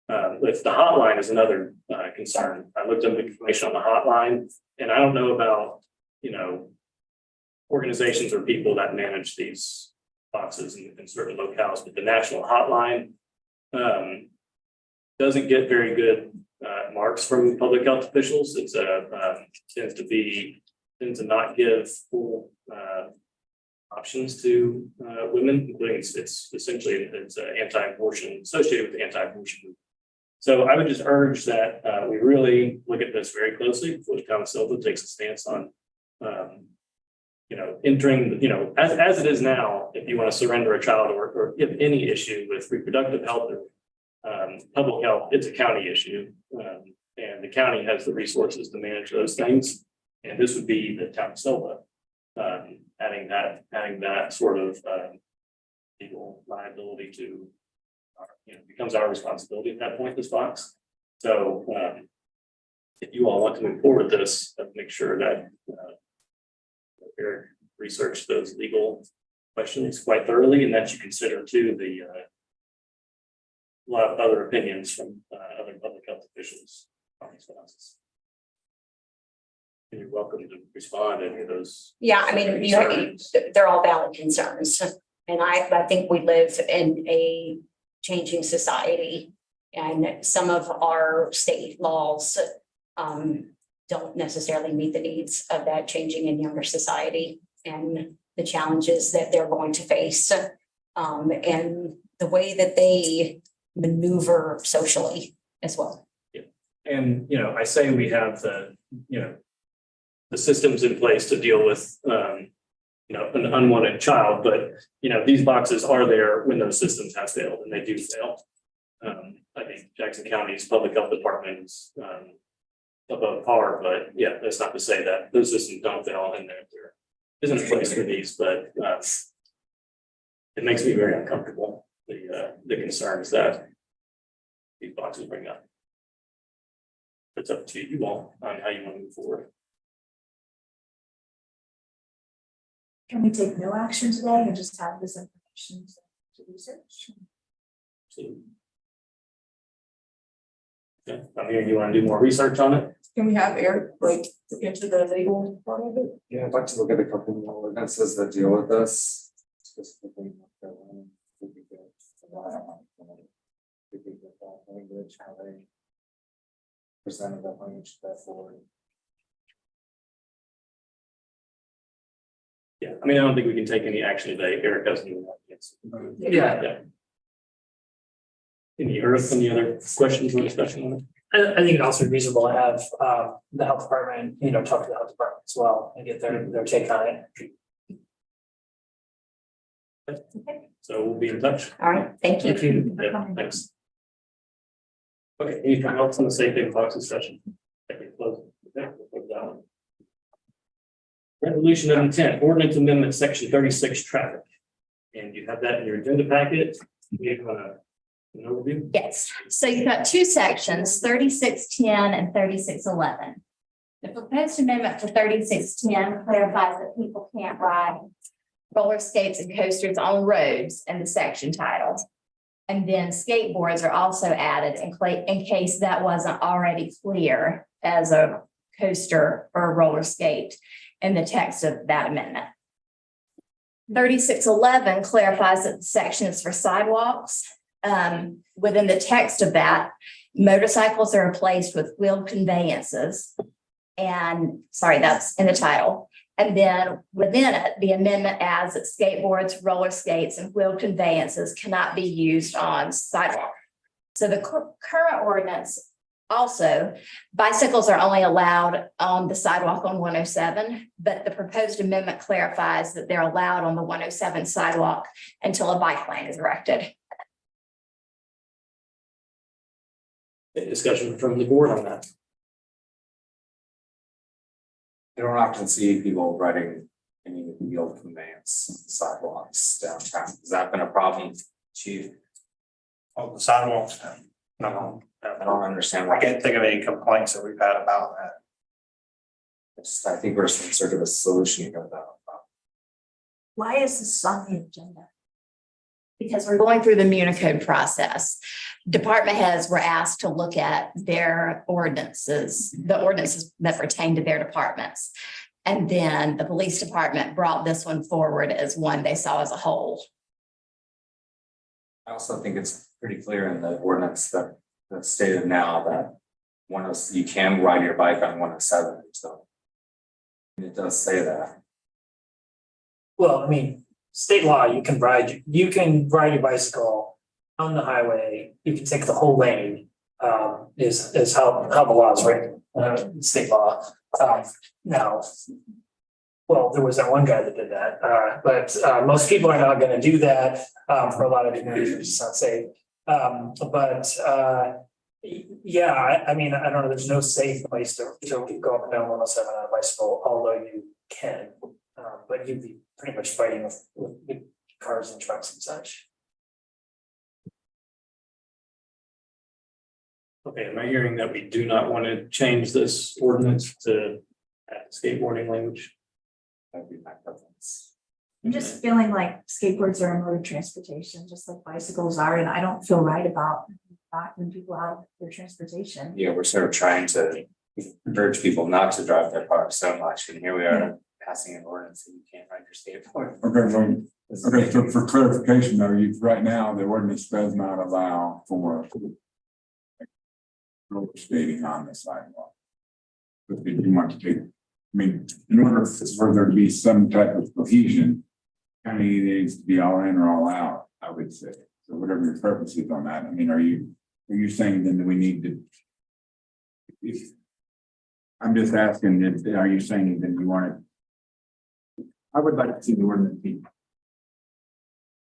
If the hotline is another concern, I looked up the information on the hotline, and I don't know about, organizations or people that manage these boxes in certain locales, but the national hotline doesn't get very good marks from public health officials. It's tends to not give full options to women, including it's essentially anti-abortion, associated with the anti-abortion movement. So I would just urge that we really look at this very closely before the town of Sylva takes a stance on entering, as it is now, if you want to surrender a child or if any issue with reproductive health or public health, it's a county issue. And the county has the resources to manage those things. And this would be the town of Sylva, adding that sort of legal liability to, becomes our responsibility at that point, this box. So if you all want to move forward with this, make sure that Eric research those legal questions quite thoroughly, and that you consider too the a lot of other opinions from other public health officials on these boxes. And you're welcome to respond to any of those. Yeah, I mean, they're all valid concerns. And I think we live in a changing society, and some of our state laws don't necessarily meet the needs of that changing and younger society and the challenges that they're going to face, and the way that they maneuver socially as well. Yeah. And, I say we have the systems in place to deal with, an unwanted child, but, these boxes are there when those systems have failed, and they do fail. I think Jackson County's public health department is above par, but yeah, that's not to say that those systems don't fail and there isn't a place for these, but it makes me very uncomfortable, the concerns that these boxes bring up. It's up to you all on how you want to move forward. Can we take no action today and just have this information to research? So, okay, I'm hearing you want to do more research on it. Can we have Eric look into the legal part of it? Yeah, I'd like to look at a couple more ordinances that deal with this. Specifically, language, how they presented that language to that forward. Yeah, I don't think we can take any action today. Eric doesn't even have Yeah. Any other questions or discussion on it? I think it also be reasonable to have the health department, talk to the health department as well and get their take on it. So we'll be in touch. All right, thank you. Yeah, thanks. Okay, anything else on the safe big box discussion? Okay, close. Okay, we'll put that one. Resolution of intent, ordinance amendment, section 36 traffic. And you have that in your agenda packet. You have an overview? Yes, so you've got two sections, 3610 and 3611. The proposed amendment for 3610 clarifies that people can't ride roller skates and coasters on roads in the section title. And then skateboards are also added in case that wasn't already clear as a coaster or a roller skate in the text of that amendment. 3611 clarifies that the section is for sidewalks. Within the text of that, motorcycles are replaced with wheeled conveyances. And that's in the title. And then within it, the amendment adds that skateboards, roller skates, and wheeled conveyances cannot be used on sidewalk. So the current ordinance also, bicycles are only allowed on the sidewalk on 107, but the proposed amendment clarifies that they're allowed on the 107 sidewalk until a bike lane is erected. Any discussion from the board on that? I don't often see people riding any wheeled conveyance on sidewalks downtown. Has that been a problem, Chief? On the sidewalks. No, I don't understand. I can't think of any complaints that we've had about that. I think we're some sort of a solution to that. Why is this on the agenda? because we're going through the Municode process. Department heads were asked to look at their ordinances, the ordinances that pertain to their departments. And then the police department brought this one forward as one they saw as a whole. I also think it's pretty clear in the ordinance that's stated now that you can ride your bike on 107, so. And it does say that. Well, I mean, state law, you can ride your bicycle on the highway, you can take the whole lane, is how the law is written, state law. Now, well, there was that one guy that did that, but most people are not gonna do that, for a lot of different reasons, it's not safe. Yeah, I mean, I don't know, there's no safe place to go up and down 107 on a bicycle, although you can. But you'd be pretty much fighting with cars and trucks and such. Okay, am I hearing that we do not want to change this ordinance to add skateboarding language? That'd be my preference. I'm just feeling like skateboards are a mode of transportation, just like bicycles are, and I don't feel right about when people have their transportation. Yeah, we're sort of trying to encourage people not to drive their cars so much, and here we are passing an ordinance that you can't ride your skateboard. Okay, so for clarification though, right now, the ordinance does not allow for roller skating on the sidewalk. But if you want to take, I mean, in order for there to be some type of cohesion, county needs to be all in or all out, I would say. So whatever your purpose is on that, I mean, are you saying then that we need to? I'm just asking, are you saying that you want it? I would like to see the ordinance be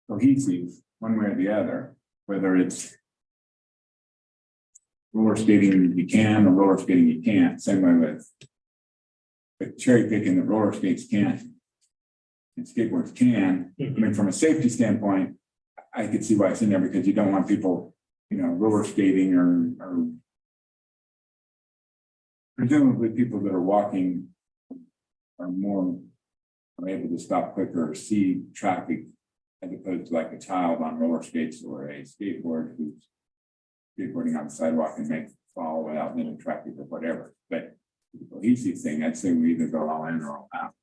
cohesive, one way or the other, whether it's roller skating you can or roller skating you can't, same way with cherry picking, the roller skates can't and skateboards can. I mean, from a safety standpoint, I could see why it's in there because you don't want people, roller skating or presumably people that are walking are more able to stop quicker or see traffic as opposed to like a child on roller skates or a skateboard who's skateboarding on the sidewalk and may fall without any traffic or whatever. But the cohesive thing, I'd say we either go all in or all out.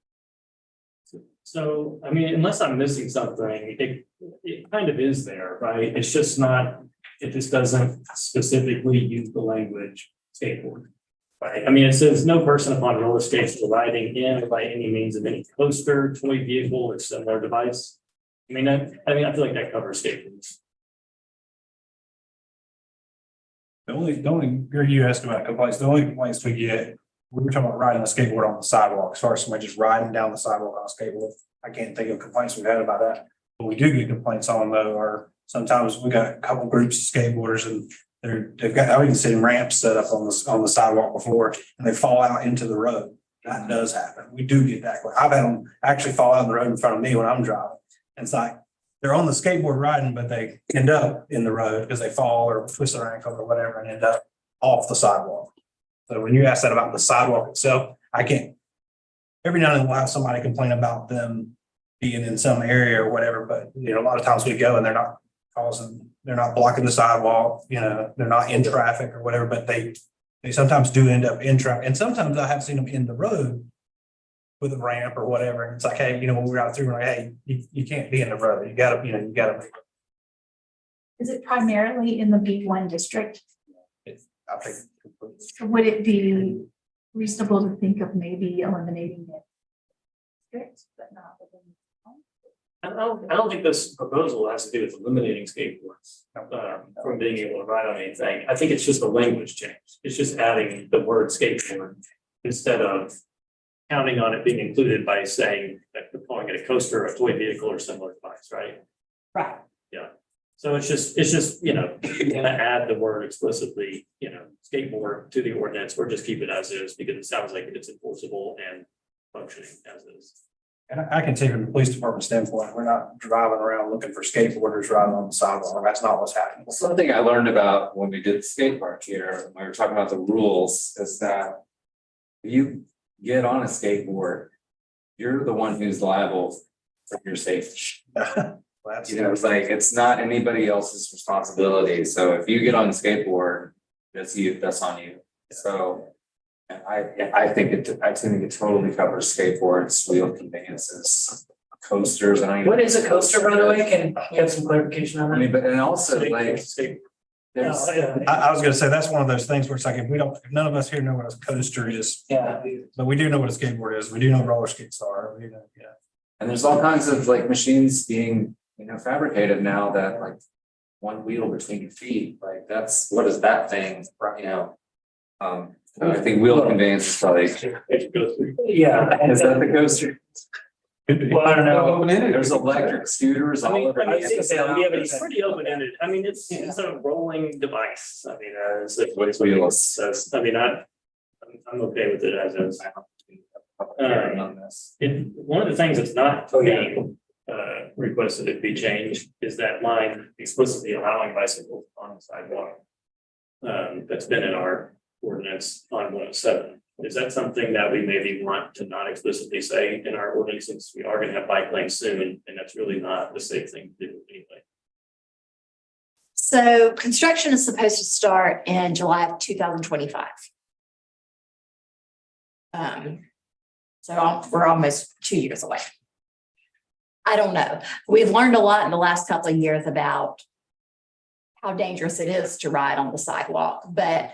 So, I mean, unless I'm missing something, it kind of is there, right? It's just not, it just doesn't specifically use the language skateboard. Right, I mean, it says no person upon roller skates riding in or by any means of any coaster, toy vehicle, or similar device. I feel like that covers skateboards. The only, Greg, you asked about complaints, the only complaints we get, we were talking about riding a skateboard on the sidewalk, as far as somebody just riding down the sidewalk on a skateboard. I can't think of complaints we've had about that. What we do get complaints on though, are sometimes we got a couple groups of skateboarders and they've got, I've even seen ramps set up on the sidewalk before and they fall out into the road. That does happen. We do get that. I've had them actually fall out in the road in front of me when I'm driving. And it's like, they're on the skateboard riding, but they end up in the road because they fall or twist their ankle or whatever and end up off the sidewalk. So when you ask that about the sidewalk itself, I can't. Every now and then we'll have somebody complain about them being in some area or whatever, but a lot of times we go and they're not blocking the sidewalk, they're not in traffic or whatever, but they sometimes do end up in traffic. And sometimes I have seen them in the road with a ramp or whatever. And it's like, hey, when we're out through, we're like, hey, you can't be in the road. You gotta. Is it primarily in the B1 district? I think. So would it be reasonable to think of maybe eliminating it? District, but not within. I don't think this proposal has to do with eliminating skateboards from being able to ride on anything. I think it's just a language change. It's just adding the word skateboard instead of counting on it being included by saying that we're calling it a coaster, a toy vehicle, or similar device, right? Right. Yeah. So it's just you're gonna add the word explicitly, skateboard to the ordinance, or just keep it as is because it sounds like it's enforceable and functioning as is. And I can take from the police department standpoint, we're not driving around looking for skateboarders riding on the sidewalk. That's not what's happening. Something I learned about when we did the skate park here, when we were talking about the rules, is that if you get on a skateboard, you're the one who's liable for your safety. That's, You know, it's like, it's not anybody else's responsibility. So if you get on the skateboard, that's you, that's on you. So. And I think it totally covers skateboards, wheel conveyances, coasters, and I. What is a coaster, by the way? Can you have some clarification on I that? mean, but and also like. There's, I was gonna say, that's one of those things where it's like, if none of us here know what a coaster is. Yeah. But we do know what a skateboard is. We do know what roller skates are. We know, yeah. and there's all kinds of like machines being, fabricated now that like. One wheel between your feet, like what is that thing, you know? I think wheel conveyance is probably. Yeah. Is that the coaster? Well, I don't know. There's electric scooters all over. It's pretty open-ended. I mean, it's a rolling device. I mean, it's With wheels. says, I mean, I'm okay with it as is. On this. One of the things that's not being requested to be changed is that line explicitly allowing bicycles on the sidewalk. That's been in our ordinance on 107. Is that something that we maybe want to not explicitly say in our ordinance, since we are going to have bike lanes soon, and that's really not the safe thing to do anyway? So construction is supposed to start in July of 2025. So we're almost 2 years away. I don't know. We've learned a lot in the last couple of years about how dangerous it is to ride on the sidewalk, but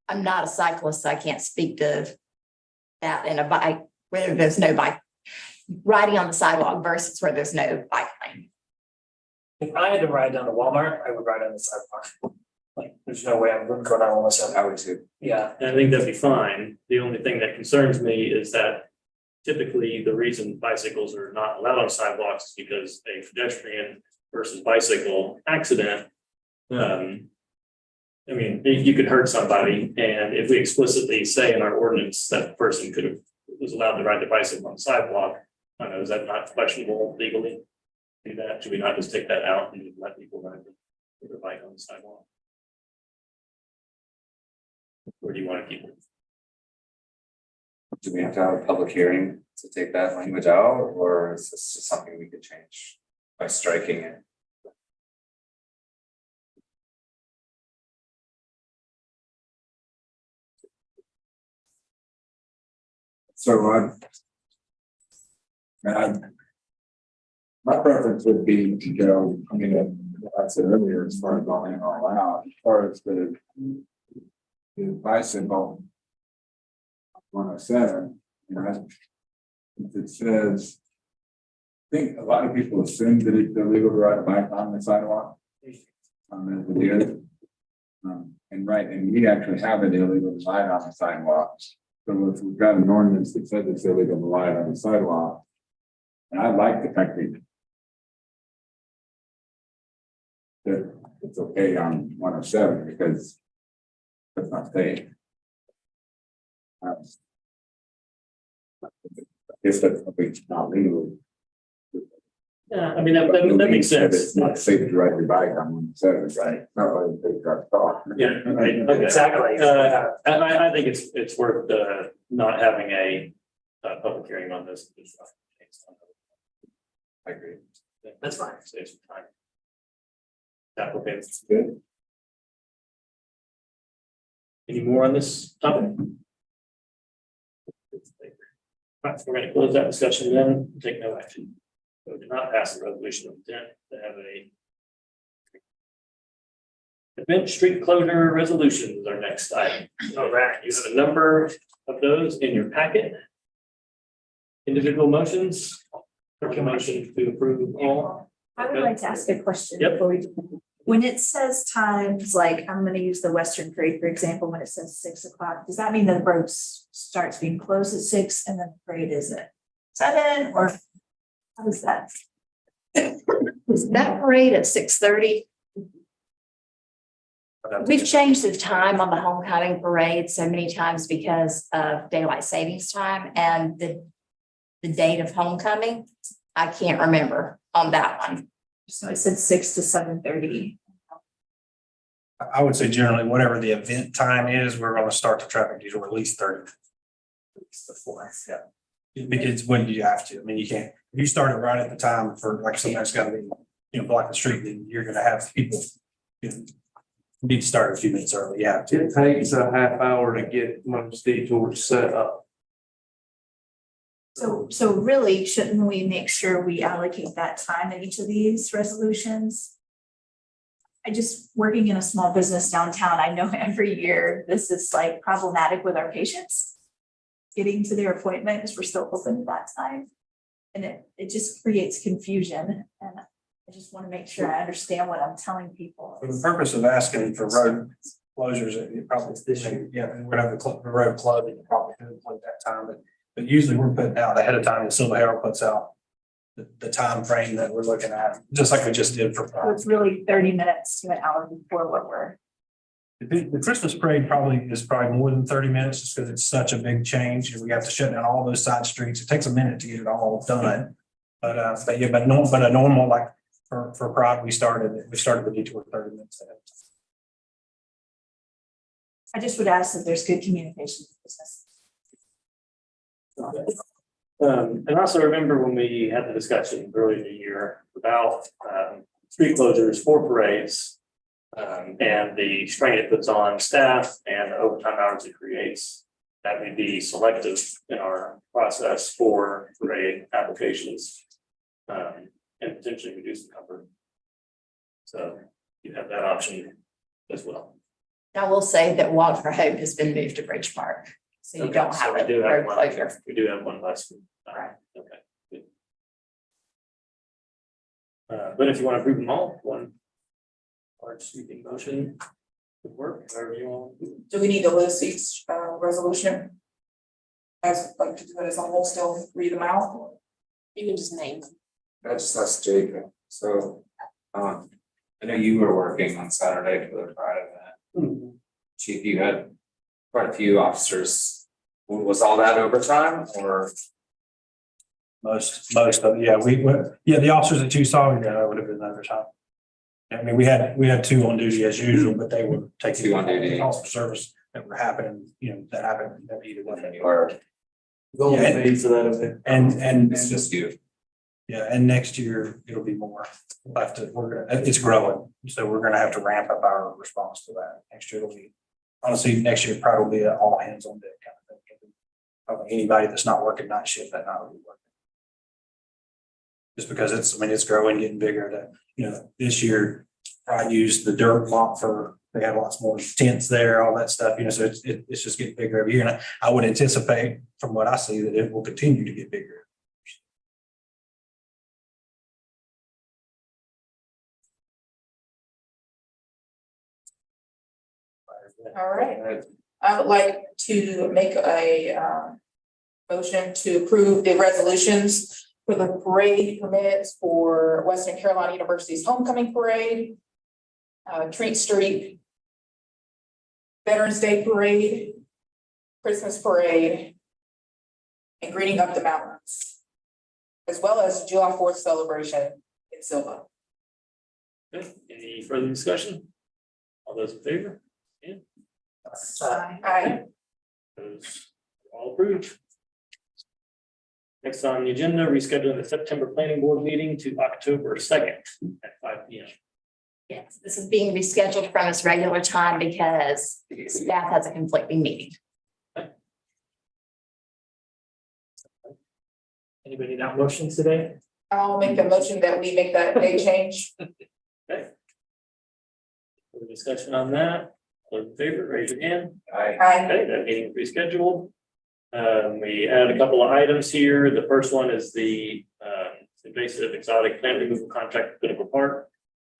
I'm not a cyclist, so I can't speak to that in a bike, where there's no bike, riding on the sidewalk versus where there's no bike lane. If I had to ride down to Walmart, I would ride on the sidewalk. Like, there's no way I'm going down on the sidewalk. I would too. Yeah. And I think that'd be fine. The only thing that concerns me is that typically the reason bicycles are not allowed on sidewalks is because a pedestrian versus bicycle accident. I mean, you could hurt somebody, and if we explicitly say in our ordinance that person was allowed to ride the bicycle on the sidewalk, I don't know, is that not questionable legally? Do that? Should we not just take that out and let people ride their bike on the sidewalk? Or do you want to keep it? Do we have to have a public hearing to take that language out, or is this just something we could change by striking it? So my preference would be to go, I mean, like I said earlier, as far as going all out, as far as the bicycle 107, if it says, I think a lot of people assume that it's illegal to ride a bike on the sidewalk. As it is. And we actually have it illegal to ride on the sidewalk. So if we've got an ordinance that says it's illegal to ride on the sidewalk, and I like the fact that it's okay on 107 because that's not safe. I guess that's not legal. Yeah, I mean, that makes sense. It's not safe to ride your bike on 107, right? Not like they got caught. Yeah, right. Okay. Exactly. I think it's worth not having a public hearing on this. I agree. That's fine. Save some time. That okay? It's good. Any more on this topic? Right, we're going to close that discussion then, take no action. So do not pass the resolution of intent to have a event street closure resolution is our next item. All right, you have a number of those in your packet. Individual motions. Motion to approve all. I would like to ask a question. Yep. Before we do. When it says times, like I'm gonna use the Western Parade, for example, when it says 6 o'clock, does that mean the road starts being closed at 6 and then the parade is at 7, or how is that? Is that parade at 6:30? We've changed the time on the homecoming parade so many times because of daylight savings time and the date of homecoming. I can't remember on that one. So it said 6 to 7:30. I would say generally, whatever the event time is, we're gonna start the traffic detour at least 30. Before, yeah. Because when you have to, I mean, you can't, if you start it right at the time for like somebody's gotta be block the street, then you're gonna have people, need to start a few minutes early, yeah. It takes a half hour to get most detours set up. So really, shouldn't we make sure we allocate that time in each of these resolutions? I just, working in a small business downtown, I know every year this is like problematic with our patients. Getting to their appointment because we're still open at that time. And it just creates confusion, and I just want to make sure I understand what I'm telling people. For the purpose of asking for road closures, it probably, we're gonna have the road closed, it probably could play that time, but usually we're putting out ahead of time, and Sylva Herald puts out the time frame that we're looking at, just like we just did for. So it's really 30 minutes to an hour before what we're. The Christmas parade is probably more than 30 minutes, just because it's such a big change, and we have to shut down all those side streets. It takes a minute to get it all done. But a normal, like for Pride, we started the detour 30 minutes ahead. I just would ask that there's good communication with business. And also remember when we had the discussion earlier in the year about street closures for parades. And the strain it puts on staff and the overtime hours it creates, that would be selective in our process for parade applications. And potentially reduce the comfort. So you have that option as well. I will say that Walk for Hope has been moved to Bridge Park, so you Okay, don't so have we a do have road one. closure. We do have one less. Right. Okay. Good. But if you want to approve them all, one large sweeping motion would work, however you want. Do we need to list each resolution? As like to do it as a whole, still read them out? You can just name them. That's Jacob. So, I know you were working on Saturday for the Pride event. Chief, you had quite a few officers. Was all that overtime or? Most of it, yeah, the officers that you saw, would have been overtime. I mean, we had two on duty as usual, but they were taking Two on duty. calls for service that were happening, that happened that either one. Or Going Yeah. to pay for that event. And it's just you? yeah, and next year it'll be more. We'll have to, it's growing, so we're gonna have to ramp up our response to that. Next year it'll be, honestly, next year probably will be an all hands on deck kind of thing. Probably anybody that's not working night shift that night will be working. Just because it's growing, getting bigger. This year, I used the dirt lot they have lots more tents there, all that stuff, so it's just getting bigger every year. And I would anticipate from what I see that it will continue to get bigger. All right. I would like to make a motion to approve the resolutions for the parade permits for Western Carolina University's homecoming parade, Treat Street, Veterans Day Parade, Christmas Parade, and Greening Up the Mountains, as well as July 4th celebration in Sylva. Okay. Any further discussion? All those in favor? Aye. Those all approved. Next on the agenda, rescheduling the September planning board meeting to October 2nd at 5 p.m. Yes, this is being rescheduled from its regular time because staff has a conflicting meeting. Anybody got motions today? I'll make a motion that we make that date change. Okay. Further discussion on that? All in favor, raise your hand. Aye. Okay, that meeting is rescheduled. We added a couple of items here. The first one is the invasive exotic plant removal contract at Pinnacle Park.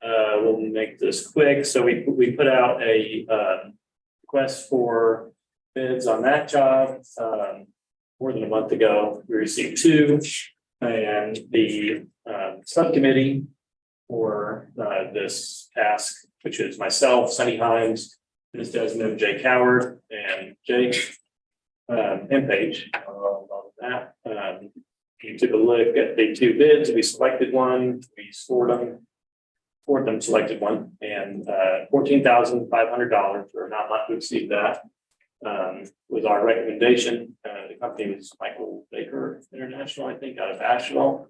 We'll make this quick. So we put out a request for bids on that job more than a month ago. We received two, and the subcommittee for this task, which is myself, Sunny Himes, Ms. Desmond, Jay Coward, and Jake and Paige. That we took a look at the two bids. We selected one. We scored them, selected one, and $14,500 for an amount not to exceed that was our recommendation. The company was Michael Baker International, I think, out of Asheville.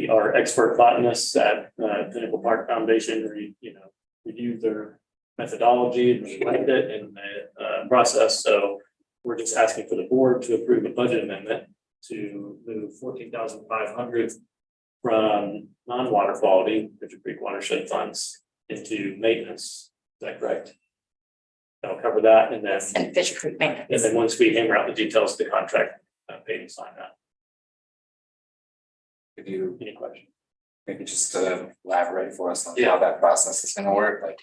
our expert botanists at Pinnacle Park Foundation, reviewed their methodology and they liked it in the process. So we're just asking for the board to approve a budget amendment to move 14,500 from non-water quality, Fisher Creek watershed funds into maintenance. Is that correct? That'll cover that, and then And Fisher Creek maintenance. and then once we hammer out the details of the contract, pay and sign that. Could you Any questions? maybe just elaborate for us on how that process is gonna work, like?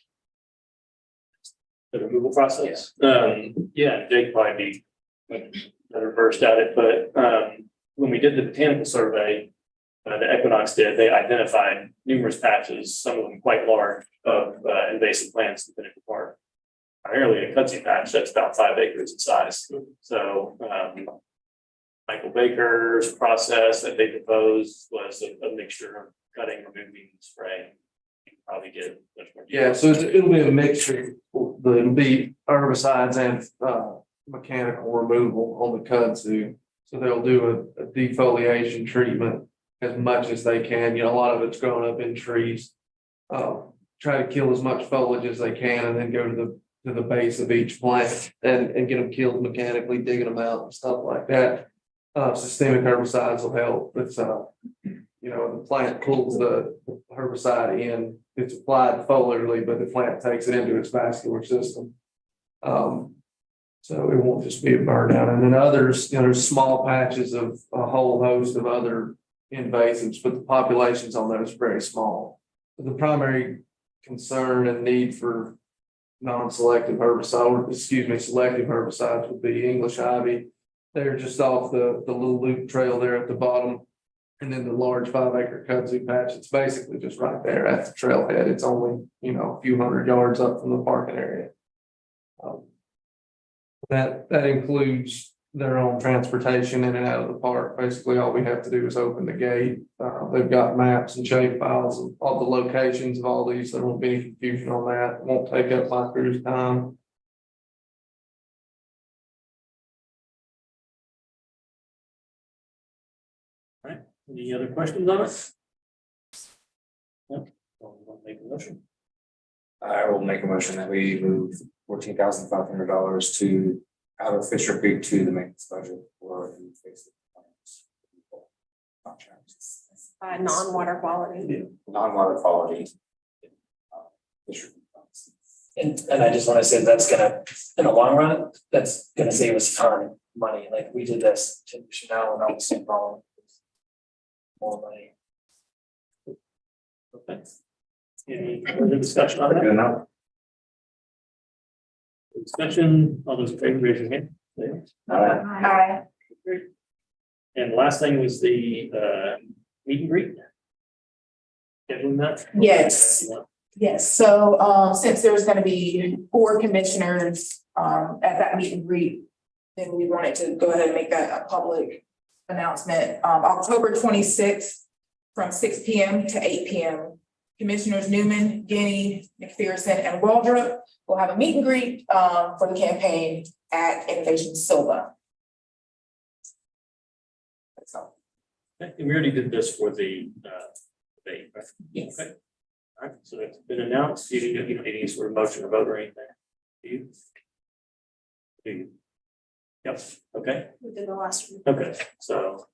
The removal process? Yeah, Jake probably be better versed at it, but when we did the botanical survey, the Equinox did, they identified numerous patches, some of them quite large, of invasive plants in Pinnacle Park. Primarily a kudzu patch that's about 5 acres in size. So Michael Baker's process that they proposed was a mixture of cutting, removing, spraying. You can probably get much more. Yeah, so it'll be a mixture, it'll be herbicides and mechanical removal on the kudzu. So they'll do a defoliation treatment as much as they can, a lot of it's growing up in trees. Try to kill as much foliage as they can and then go to the base of each plant and get them killed mechanically, digging them out and stuff like that. Systemic herbicides will help. It's the plant pulls the herbicide in, it's applied foliarly, but the plant takes it into its vascular system. So it won't just be a burn down. And then others, there's small patches of a whole host of other invasives, but the populations on those are very small. The primary concern and need for selective herbicides would be English ivy. They're just off the little loop trail there at the bottom. And then the large 5-acre kudzu patch, it's basically just right there at the trailhead. It's only, a few hundred yards up from the parking area. That includes their own transportation in and out of the park. Basically, all we have to do is open the gate. They've got maps and shape files of all the locations of all these. There won't be any confusion on that. It won't take up my crew's time. All right, any other questions on it? Nope. I'll make a motion. I will make a motion that we move $14,500 to out of Fisher Creek to the maintenance budget for the basic plans. Contracts. Non-water quality. Non-water quality. Fisher Creek funds. And I just want to say that's gonna, in the long run, that's gonna save us a ton of money. Like we did this 10 years from now and all the same problem. More money. Okay. Any further discussion on that? Good enough. Discussion, all those in favor, raise your hand. Aye. And the last thing was the meet and greet. Scheduling that? Yes, so since there's gonna be 4 commissioners at that meet and greet, then we wanted to go ahead and make that a public announcement. October 26th from 6 p.m. to 8 p.m. Commissioners Newman, Guinea, McPherson, and Waldrop will have a meet and greet for the campaign at Innovation Sylva. That's all. Okay, and we already did this for the debate, right? Yes. Okay. All right, so it's been announced. You don't need any sort of motion or vote or anything. Do you? Do you? Yep, okay, We did the last one. okay, so.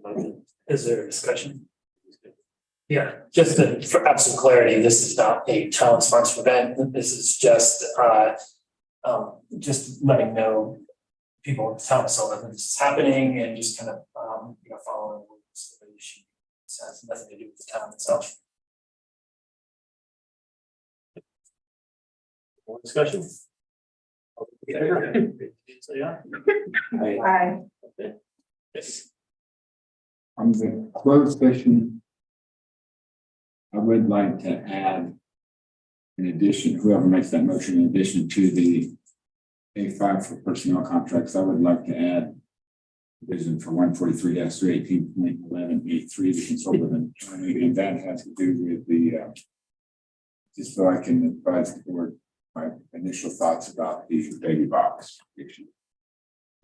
Motion. Is there a discussion? Yeah, just for absolute clarity, this is not a town sponsored event. This is just letting know people in town of Sylva that this is happening and just kind of following rules. It has nothing to do with the town itself. More discussion? Okay. Say aye. Aye. Okay. Yes. On the closed session, I would like to add, in addition, whoever makes that motion, in addition to the A5 for personnel contracts, I would like to add provision for 143-318.11.83 to consult with an attorney, and that has to do with the just so I can advise the board my initial thoughts about the baby box issue.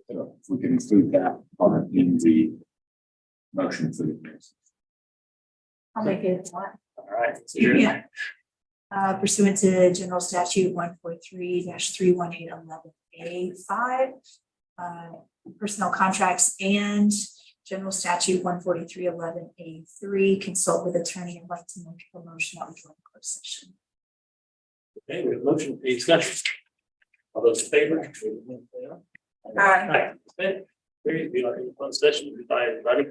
So if we can include that part in the motion for the case. I'll make it one. All right. So you're- Yeah. Pursuant to General Statute 143-31811A5, personnel contracts and General Statute 143-11A3, consult with attorney and like to make a motion that we go into closed session. Okay, we have motion, any discussion? All those in favor? Aye. Aye. Okay, we are in closed session. Goodbye, everybody.